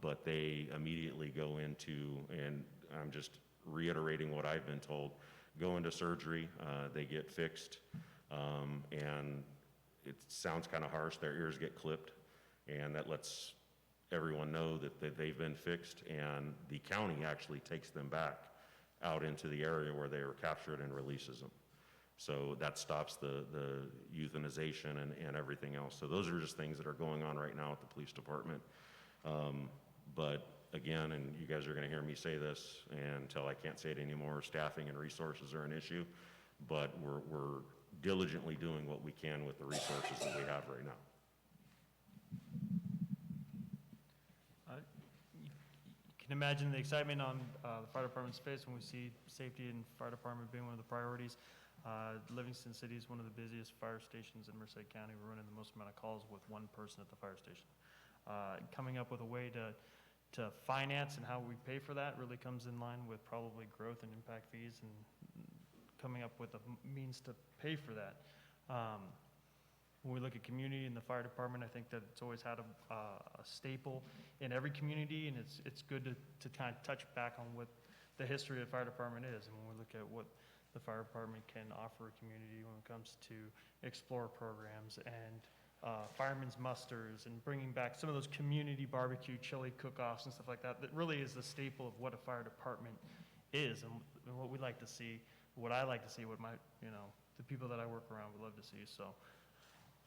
but they immediately go into, and I'm just reiterating what I've been told, go into surgery, they get fixed, and it sounds kind of harsh, their ears get clipped, and that lets everyone know that they've been fixed, and the county actually takes them back out into the area where they were captured and releases them. So that stops the euthanization and everything else. So those are just things that are going on right now at the police department. But again, and you guys are going to hear me say this until I can't say it anymore, staffing and resources are an issue, but we're diligently doing what we can with the resources that we have right now. You can imagine the excitement on the fire department's face when we see safety and fire department being one of the priorities. Livingston City is one of the busiest fire stations in Merced County. We're running the most amount of calls with one person at the fire station. Coming up with a way to finance and how we pay for that really comes in line with probably growth and impact fees, and coming up with a means to pay for that. When we look at community and the fire department, I think that it's always had a staple in every community, and it's good to kind of touch back on what the history of the fire department is. And when we look at what the fire department can offer a community when it comes to explore programs and firemen's musters and bringing back some of those community barbecue, chili cook-offs and stuff like that, that really is the staple of what a fire department is, and what we like to see, what I like to see, what my, the people that I work around would love to see. So.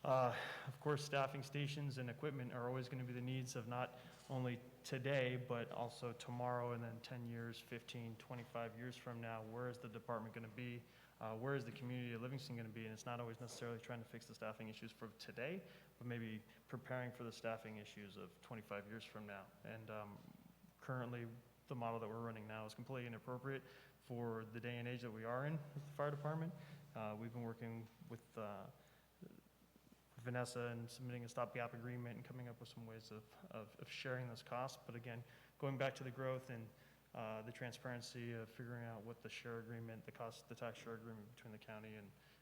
Of course, staffing stations and equipment are always going to be the needs of not only today, but also tomorrow, and then 10 years, 15, 25 years from now. Where is the department going to be? Where is the community of Livingston going to be? And it's not always necessarily trying to fix the staffing issues for today, but maybe preparing for the staffing issues of 25 years from now. And currently, the model that we're running now is completely inappropriate for the day and age that we are in with the fire department. We've been working with Vanessa and submitting a stopgap agreement and coming up with some ways of sharing this cost. But again, going back to the growth and the transparency of figuring out what the share agreement, the tax share agreement between the county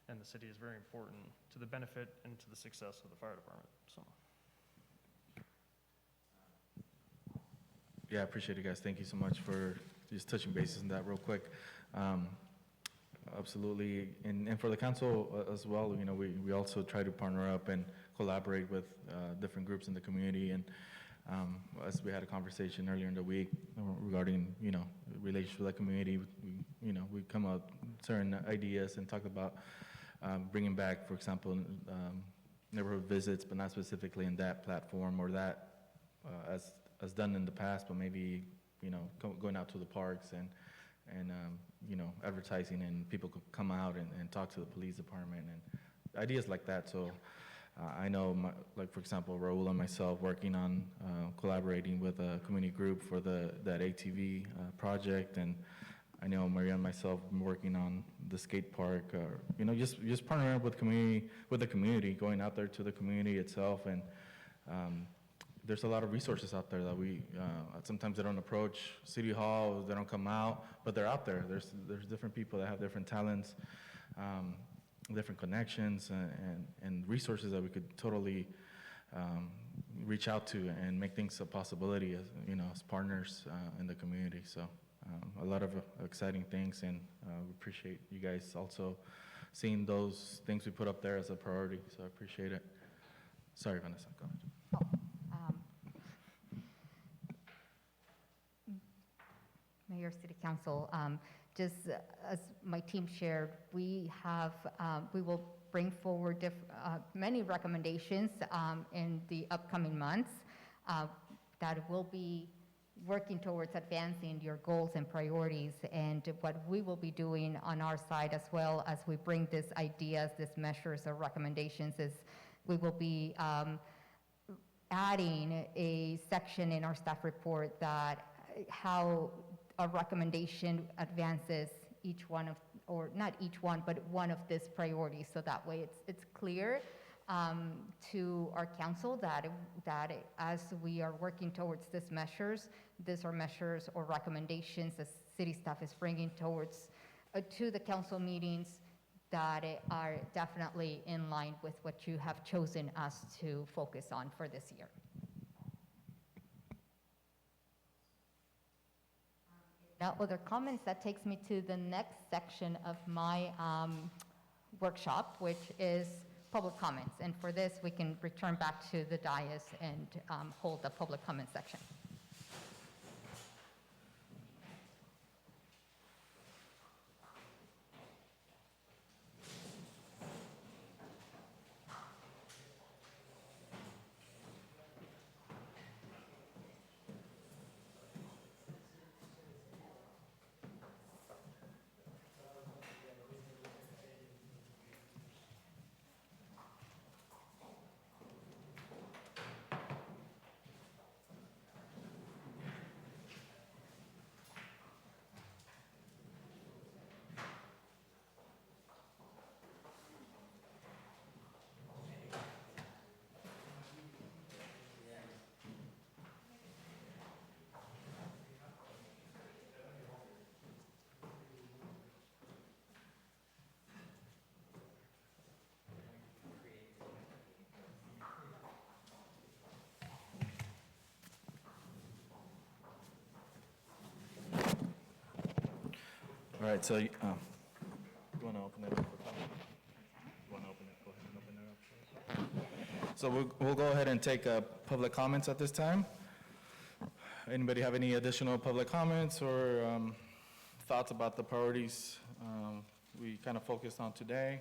and the city is very important to the benefit and to the success of the fire department. So. Yeah, I appreciate it, guys. Thank you so much for just touching bases on that real quick. Absolutely, and for the council as well, we also try to partner up and collaborate with different groups in the community, and as we had a conversation earlier in the week regarding, relationship with the community, we come up with certain ideas and talk about bringing back, for example, neighborhood visits, but not specifically in that platform or that as done in the past, but maybe, going out to the parks and advertising, and people could come out and talk to the police department and ideas like that. So I know, for example, Raul and myself working on collaborating with a community group for that ATV project, and I know Maria and myself have been working on the skate park, just partnering up with the community, going out there to the community itself, and there's a lot of resources out there that we, sometimes they don't approach City Hall, they don't come out, but they're out there. There's different people that have different talents, different connections, and resources that we could totally reach out to and make things a possibility as, you know, as partners in the community. So a lot of exciting things, and we appreciate you guys also seeing those things we put up there as a priority. So I appreciate it. Sorry, Vanessa, go ahead. Mayor, City Council, just as my team shared, we will bring forward many recommendations in the upcoming months that will be working towards advancing your goals and priorities. And what we will be doing on our side, as well as we bring these ideas, these measures or recommendations, is we will be adding a section in our staff report that how a recommendation advances each one of, or not each one, but one of these priorities. So that way it's clear to our council that as we are working towards these are measures or recommendations the city staff is bringing towards to the council meetings that are definitely in line with what you have chosen us to focus on for this year. Now, other comments, that takes me to the next section of my workshop, which is public comments. And for this, we can return back to the dais and hold the public comment section. All right, so you want to open it up for comment? You want to open it? Go ahead and open it up. So we'll go ahead and take public comments at this time. Anybody have any additional public comments or thoughts about the priorities we kind of focused on today?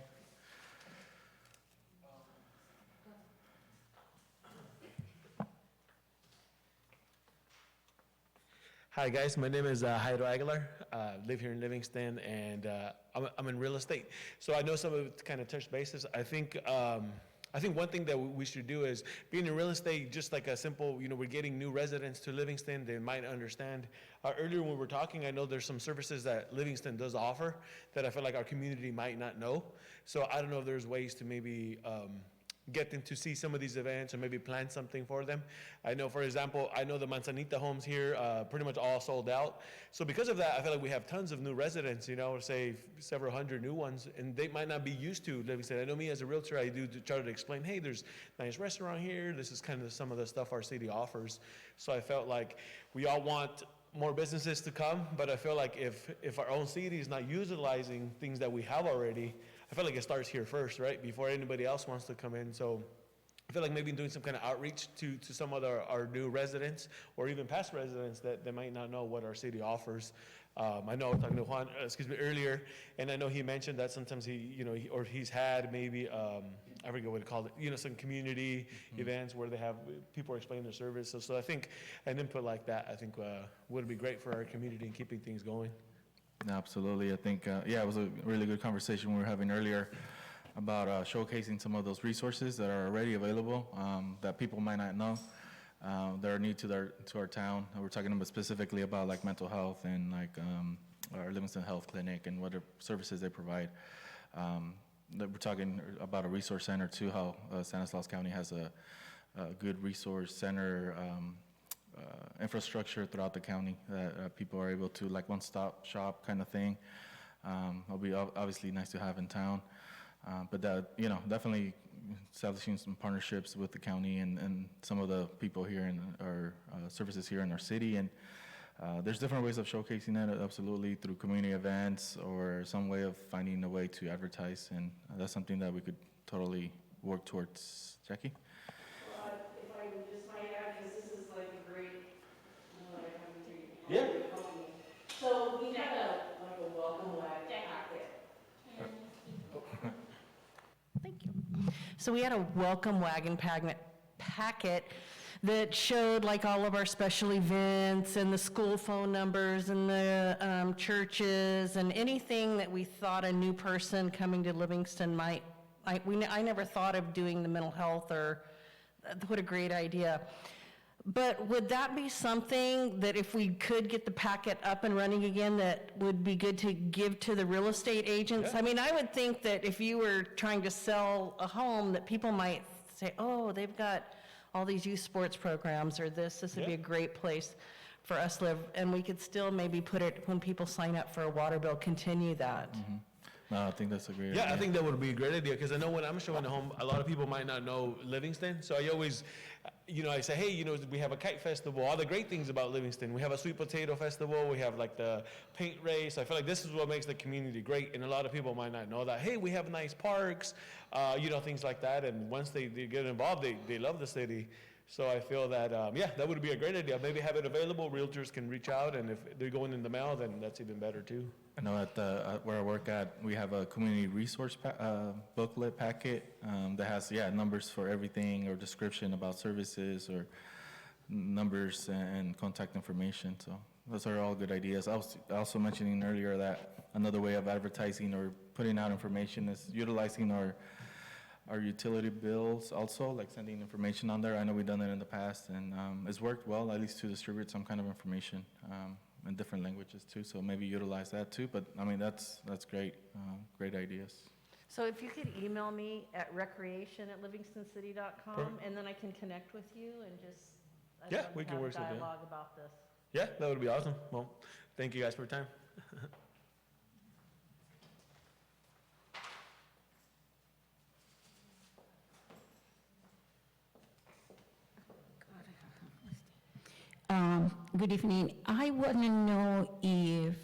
Hi guys, my name is Jairo Aguilar. Live here in Livingston, and I'm in real estate. So I know some of it kind of touched bases. I think one thing that we should do is, being in real estate, just like a simple, we're getting new residents to Livingston, they might understand. Earlier when we were talking, I know there's some services that Livingston does offer that I feel like our community might not know. So I don't know if there's ways to maybe get them to see some of these events or maybe plan something for them. I know, for example, the Manzanita homes here pretty much all sold out. So because of that, I feel like we have tons of new residents, say several hundred new ones, and they might not be used to Livingston. I know me as a realtor, I do try to explain, hey, there's a nice restaurant here. This is kind of some of the stuff our city offers. So I felt like we all want more businesses to come, but I feel like if our own city is not utilizing things that we have already, I feel like it starts here first, right? Before anybody else wants to come in. So I feel like maybe doing some kind of outreach to some of our new residents or even past residents that they might not know what our city offers. I know I was talking to Juan, earlier, and I know he mentioned that sometimes he's had maybe, I forget what he called it, some community events where they have people explain their service. So I think an input like that, I think would be great for our community and keeping things going. Absolutely. I think, it was a really good conversation we were having earlier about showcasing some of those resources that are already available that people might not know that are new to our town. We're talking about specifically about like mental health and like our Livingston Health Clinic and what services they provide. We're talking about a resource center too, how Stanislaus County has a good resource center infrastructure throughout the county that people are able to, like one-stop shop kind of thing. It'll be obviously nice to have in town, but that, definitely establishing some partnerships with the county and some of the people here in our services here in our city. And there's different ways of showcasing that, absolutely, through community events or some way of finding a way to advertise. And that's something that we could totally work towards. Jackie? If I just might add, because this is like a great, Yeah. So we had a welcome packet. Thank you. So we had a welcome wagon packet that showed like all of our special events and the school phone numbers and the churches and anything that we thought a new person coming to Livingston might. I never thought of doing the mental health, or what a great idea. But would that be something that if we could get the packet up and running again, that would be good to give to the real estate agents? Yeah. I mean, I would think that if you were trying to sell a home, that people might say, oh, they've got all these youth sports programs or this would be a great place for us to live. And we could still maybe put it, when people sign up for a water bill, continue that. No, I think that's a great idea. Yeah, I think that would be a great idea, because I know when I'm showing a home, a lot of people might not know Livingston. So I always, I say, hey, we have a kite festival, all the great things about Livingston. We have a sweet potato festival, we have like the paint race. I feel like this is what makes the community great, and a lot of people might not know that. Hey, we have nice parks, things like that. And once they get involved, they love the city. So I feel that, that would be a great idea. Maybe have it available, realtors can reach out, and if they're going in the mail, then that's even better too. I know at where I work at, we have a community resource booklet packet that has, numbers for everything, or description about services, or numbers and contact information. So those are all good ideas. I was also mentioning earlier that another way of advertising or putting out information is utilizing our utility bills also, like sending information on there. I know we've done that in the past, and it's worked well, at least to distribute some kind of information in different languages too, so maybe utilize that too. But I mean, that's great, great ideas. So if you could email me at recreation@livingstoncity.com, and then I can connect with you and just we can have work something out. dialogue about this. Yeah, that would be awesome. Well, thank you guys for your time. Good evening. I want to know if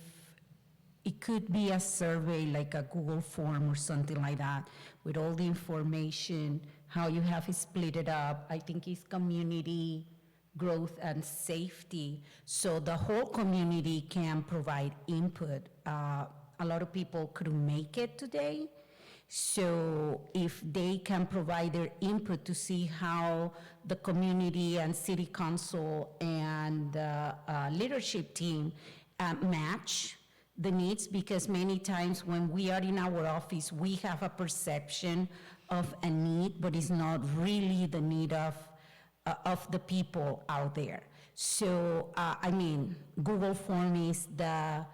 it could be a survey, like a Google form or something like that, with all the information, how you have it split it up. I think it's community growth and safety, so the whole community can provide input. A lot of people couldn't make it today, so if they can provide their input to see how the community and city council and the leadership team match the needs, because many times when we are in our office, we have a perception of a need, but it's not really the need of the people out there. So, Google Form is the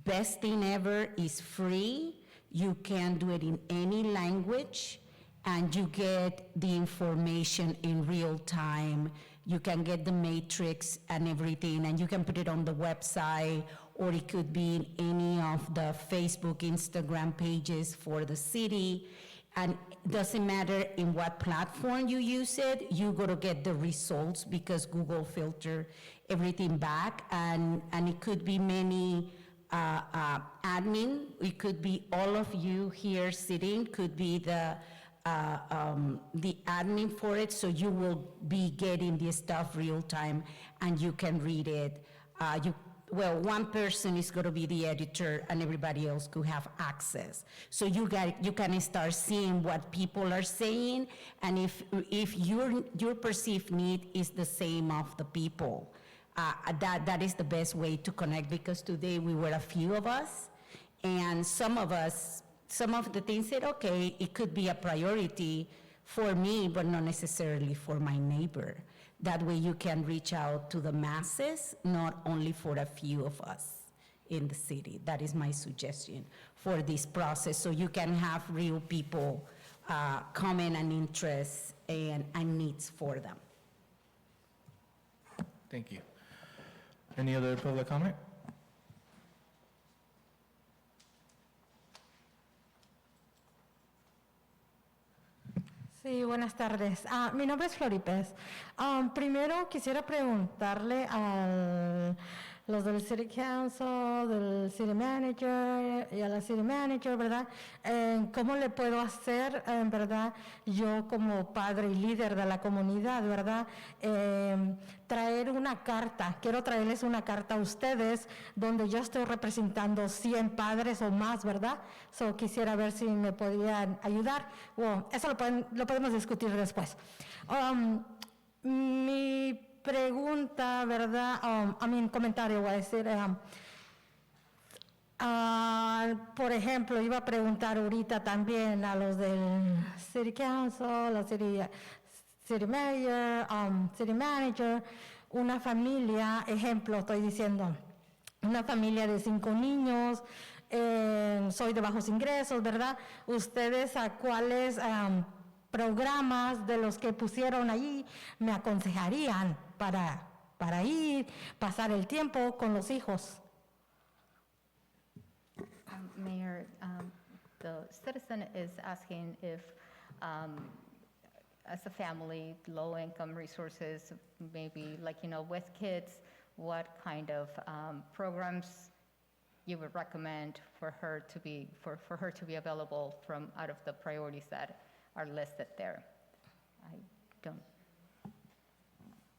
best thing ever. It's free. You can do it in any language, and you get the information in real time. You can get the matrix and everything, and you can put it on the website, or it could be in any of the Facebook, Instagram pages for the city. And it doesn't matter in what platform you use it, you're gonna get the results, because Google filter everything back, and it could be many admin, it could be all of you here sitting, could be the admin for it, so you will be getting this stuff real time and you can read it. One person is going to be the editor, and everybody else could have access. So you can start seeing what people are saying, and if your perceived need is the same of the people. That is the best way to connect, because today we were a few of us, and some of the things said, okay, it could be a priority for me, but not necessarily for my neighbor. That way you can reach out to the masses, not only for a few of us in the city. That is my suggestion for this process, so you can have real people comment and interest and needs for them. Thank you. Any other public comment? Sí, buenas tardes. Mi nombre es Floripez. Primero quisiera preguntarle a los del City Council, del City Manager y a la City Manager, ¿verdad? ¿Cómo le puedo hacer, verdad, yo como padre y líder de la comunidad, ¿verdad? Traer una carta, quiero traerles una carta a ustedes donde yo estoy representando 100 padres o más, ¿verdad? So, quisiera ver si me podían ayudar. Bueno, eso lo podemos discutir después. Mi pregunta, ¿verdad? Comentario voy a decir. Por ejemplo, iba a preguntar ahorita también a los del City Council, la City Mayor, City Manager, una familia, ejemplo, estoy diciendo, una familia de 5 niños, soy de bajos ingresos, ¿verdad? ¿Ustedes a cuáles programas de los que pusieron ahí me aconsejarían para ir, pasar el tiempo con los hijos? Mayor, the citizen is asking if, as a family, low-income resources, maybe like, with kids, what kind of programs you would recommend for her to be available from out of the priorities that are listed there. I don't.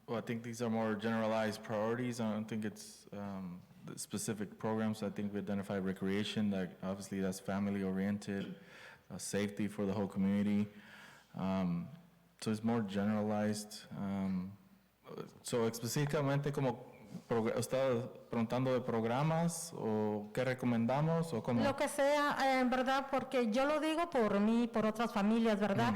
Well, I think these are more generalized priorities. I don't think it's the specific programs. I think we identify recreation, that obviously that's family-oriented, safety for the whole community. So it's more generalized. So específicamente como ¿está preguntando de programas o qué recomendamos o cómo? Lo que sea, en verdad, porque yo lo digo por mí, por otras familias, ¿verdad?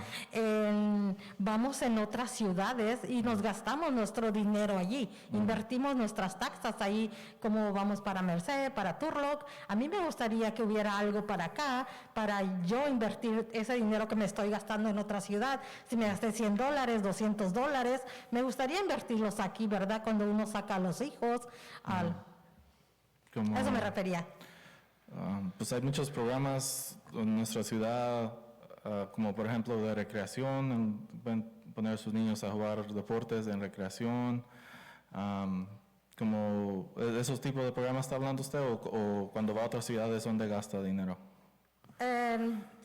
Vamos en otras ciudades y nos gastamos nuestro dinero allí, invertimos nuestras taxas ahí, como vamos para Merced, para Turlock. A mí me gustaría que hubiera algo para acá, para yo invertir ese dinero que me estoy gastando en otra ciudad. Si me gasté $100, $200, me gustaría invertirlos aquí, ¿verdad? Cuando uno saca a los hijos, Como, eso me refería. Pues hay muchos programas en nuestra ciudad, como por ejemplo de recreación, pueden poner a sus niños a jugar deportes en recreación. Como esos tipos de programas está hablando usted, o cuando va a otras ciudades donde gasta dinero.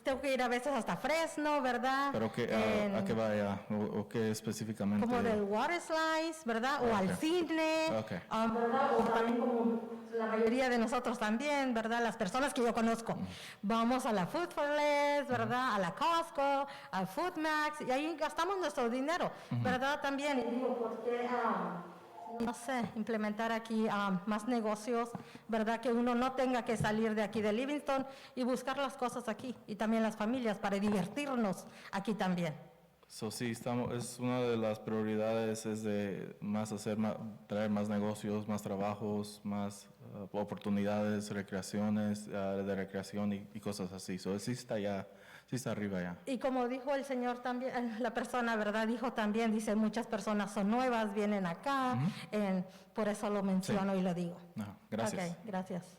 Tengo que ir a veces hasta Fresno, ¿verdad? ¿Pero a qué vaya? ¿O qué específicamente? Como del water slides, ¿verdad? O al cine, ¿verdad? O también como la mayoría de nosotros también, ¿verdad? Las personas que yo conozco. Vamos a la Food for Less, ¿verdad? A la Costco, a Food Max, y ahí gastamos nuestro dinero, ¿verdad? También, y digo, ¿por qué? No sé, implementar aquí más negocios, ¿verdad? Que uno no tenga que salir de aquí de Livingston y buscar las cosas aquí, y también las familias para divertirnos aquí también. So, sí, es una de las prioridades, es de traer más negocios, más trabajos, más oportunidades, recreaciones, de recreación y cosas así. So, sí está arriba ya. Y como dijo el señor también, la persona, ¿verdad? Dice, muchas personas son nuevas, vienen acá, por eso lo menciono y lo digo. No, gracias. Okay, gracias.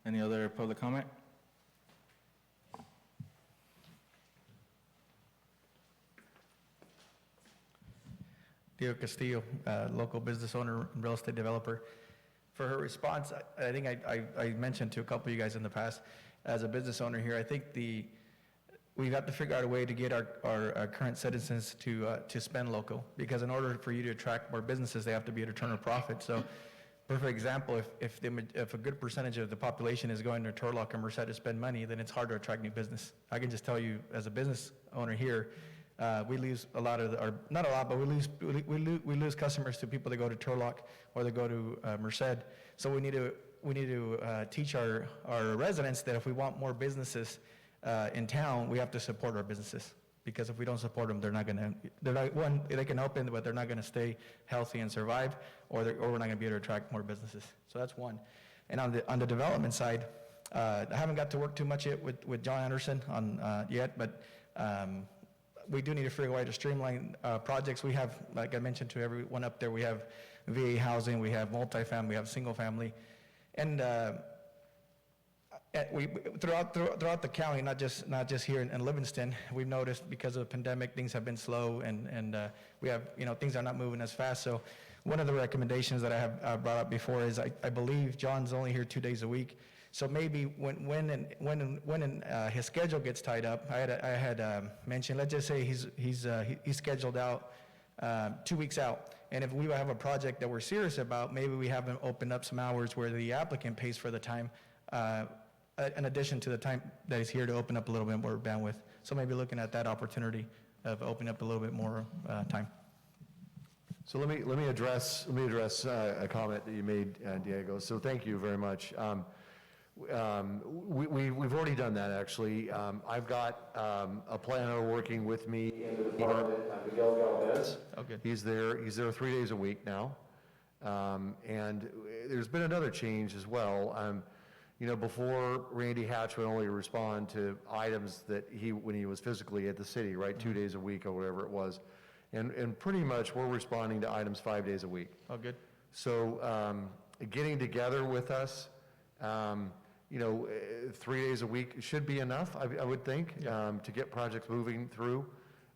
Any other public comment? Diego Castillo, local business owner, real estate developer. For her response, I think I mentioned to a couple of you guys in the past, as a business owner here, I think we've got to figure out a way to get our current citizens to spend local, because in order for you to attract more businesses, they have to be at a return of profit. So, perfect example, if a good percentage of the population is going to Turlock and Merced to spend money, then it's hard to attract new business. I can just tell you, as a business owner here, we lose a lot of, or not a lot, but we lose customers to people that go to Turlock or that go to Merced. So we need to teach our residents that if we want more businesses in town, we have to support our businesses. Because if we don't support them, they can open, but they're not going to stay healthy and survive, or we're not going to be able to attract more businesses. So that's one. And on the development side, I haven't got to work too much yet with John Anderson yet, but we do need to figure out a way to streamline projects. We have, like I mentioned to everyone up there, we have VA housing, we have multifamily, we have single family. And Throughout the county, not just here in Livingston, we've noticed because of the pandemic, things have been slow, and we have, things are not moving as fast. So one of the recommendations that I have brought up before is I believe John's only here 2 days a week. So maybe when his schedule gets tied up, I had mentioned, let's just say he's scheduled out 2 weeks out. And if we have a project that we're serious about, maybe we have him open up some hours where the applicant pays for the time, in addition to the time that he's here to open up a little bit more bandwidth. So maybe looking at that opportunity of opening up a little bit more time. So let me address a comment that you made, Diego. So thank you very much. We've already done that, actually. I've got a planner working with me in the department, Miguel Galvez. Okay. He's there 3 days a week now. And there's been another change as well. Before, Randy Hatch would only respond to items that when he was physically at the city, right, 2 days a week or whatever it was. And pretty much we're responding to items 5 days a week. Oh, good. So getting together with us, 3 days a week should be enough, I would think, to get projects moving through.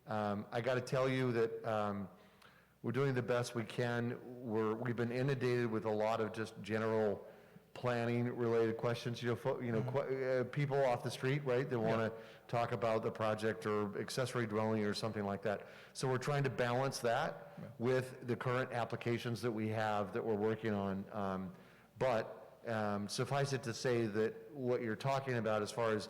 I got to tell you that we're doing the best we can. We've been inundated with a lot of just general planning-related questions. People off the street, right? They want to talk about the project or accessory dwelling or something like that. So we're trying to balance that with the current applications that we have that we're working on. But suffice it to say that what you're talking about as far as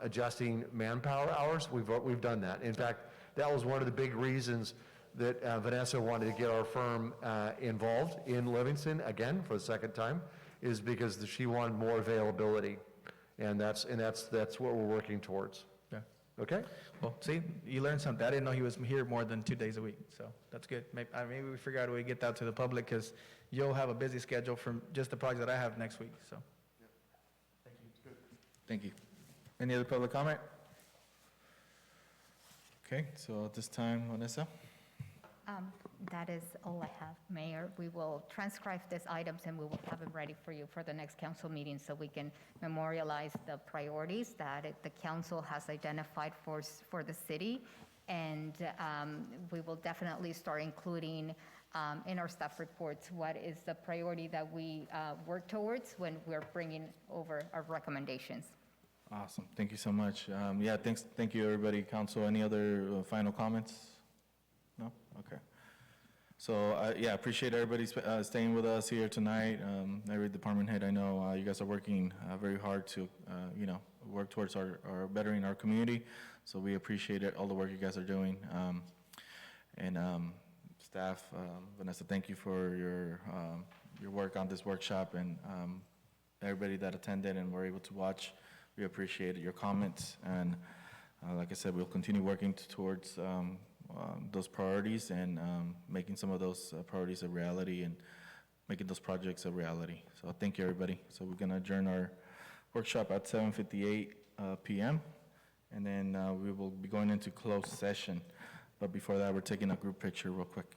adjusting manpower hours, we've done that. In fact, that was one of the big reasons that Vanessa wanted to get our firm involved in Livingston again for the second time, is because she wanted more availability, and that's what we're working towards. Yeah. Okay. Well, see, you learned something. I didn't know he was here more than 2 days a week, so that's good. Maybe we figure out a way to get that to the public, because you'll have a busy schedule from just the project that I have next week, so. Thank you. It's good. Thank you. Any other public comment? Okay, so at this time, Vanessa? That is all I have, Mayor. We will transcribe these items and we will have them ready for you for the next council meeting so we can memorialize the priorities that the council has identified for the city. And we will definitely start including in our staff reports what is the priority that we work towards when we're bringing over our recommendations. Awesome. Thank you so much. Thank you, everybody. Council, any other final comments? No? Okay. So, appreciate everybody staying with us here tonight. Every department head, I know you guys are working very hard to, work towards our bettering our community. So we appreciate it, all the work you guys are doing. Staff, Vanessa, thank you for your work on this workshop, and everybody that attended and were able to watch. We appreciate your comments, and like I said, we'll continue working towards those priorities and making some of those priorities a reality and making those projects a reality. So thank you, everybody. So we're gonna adjourn our workshop at 7:58 p.m. and then we will be going into closed session. But before that, we're taking a group picture real quick.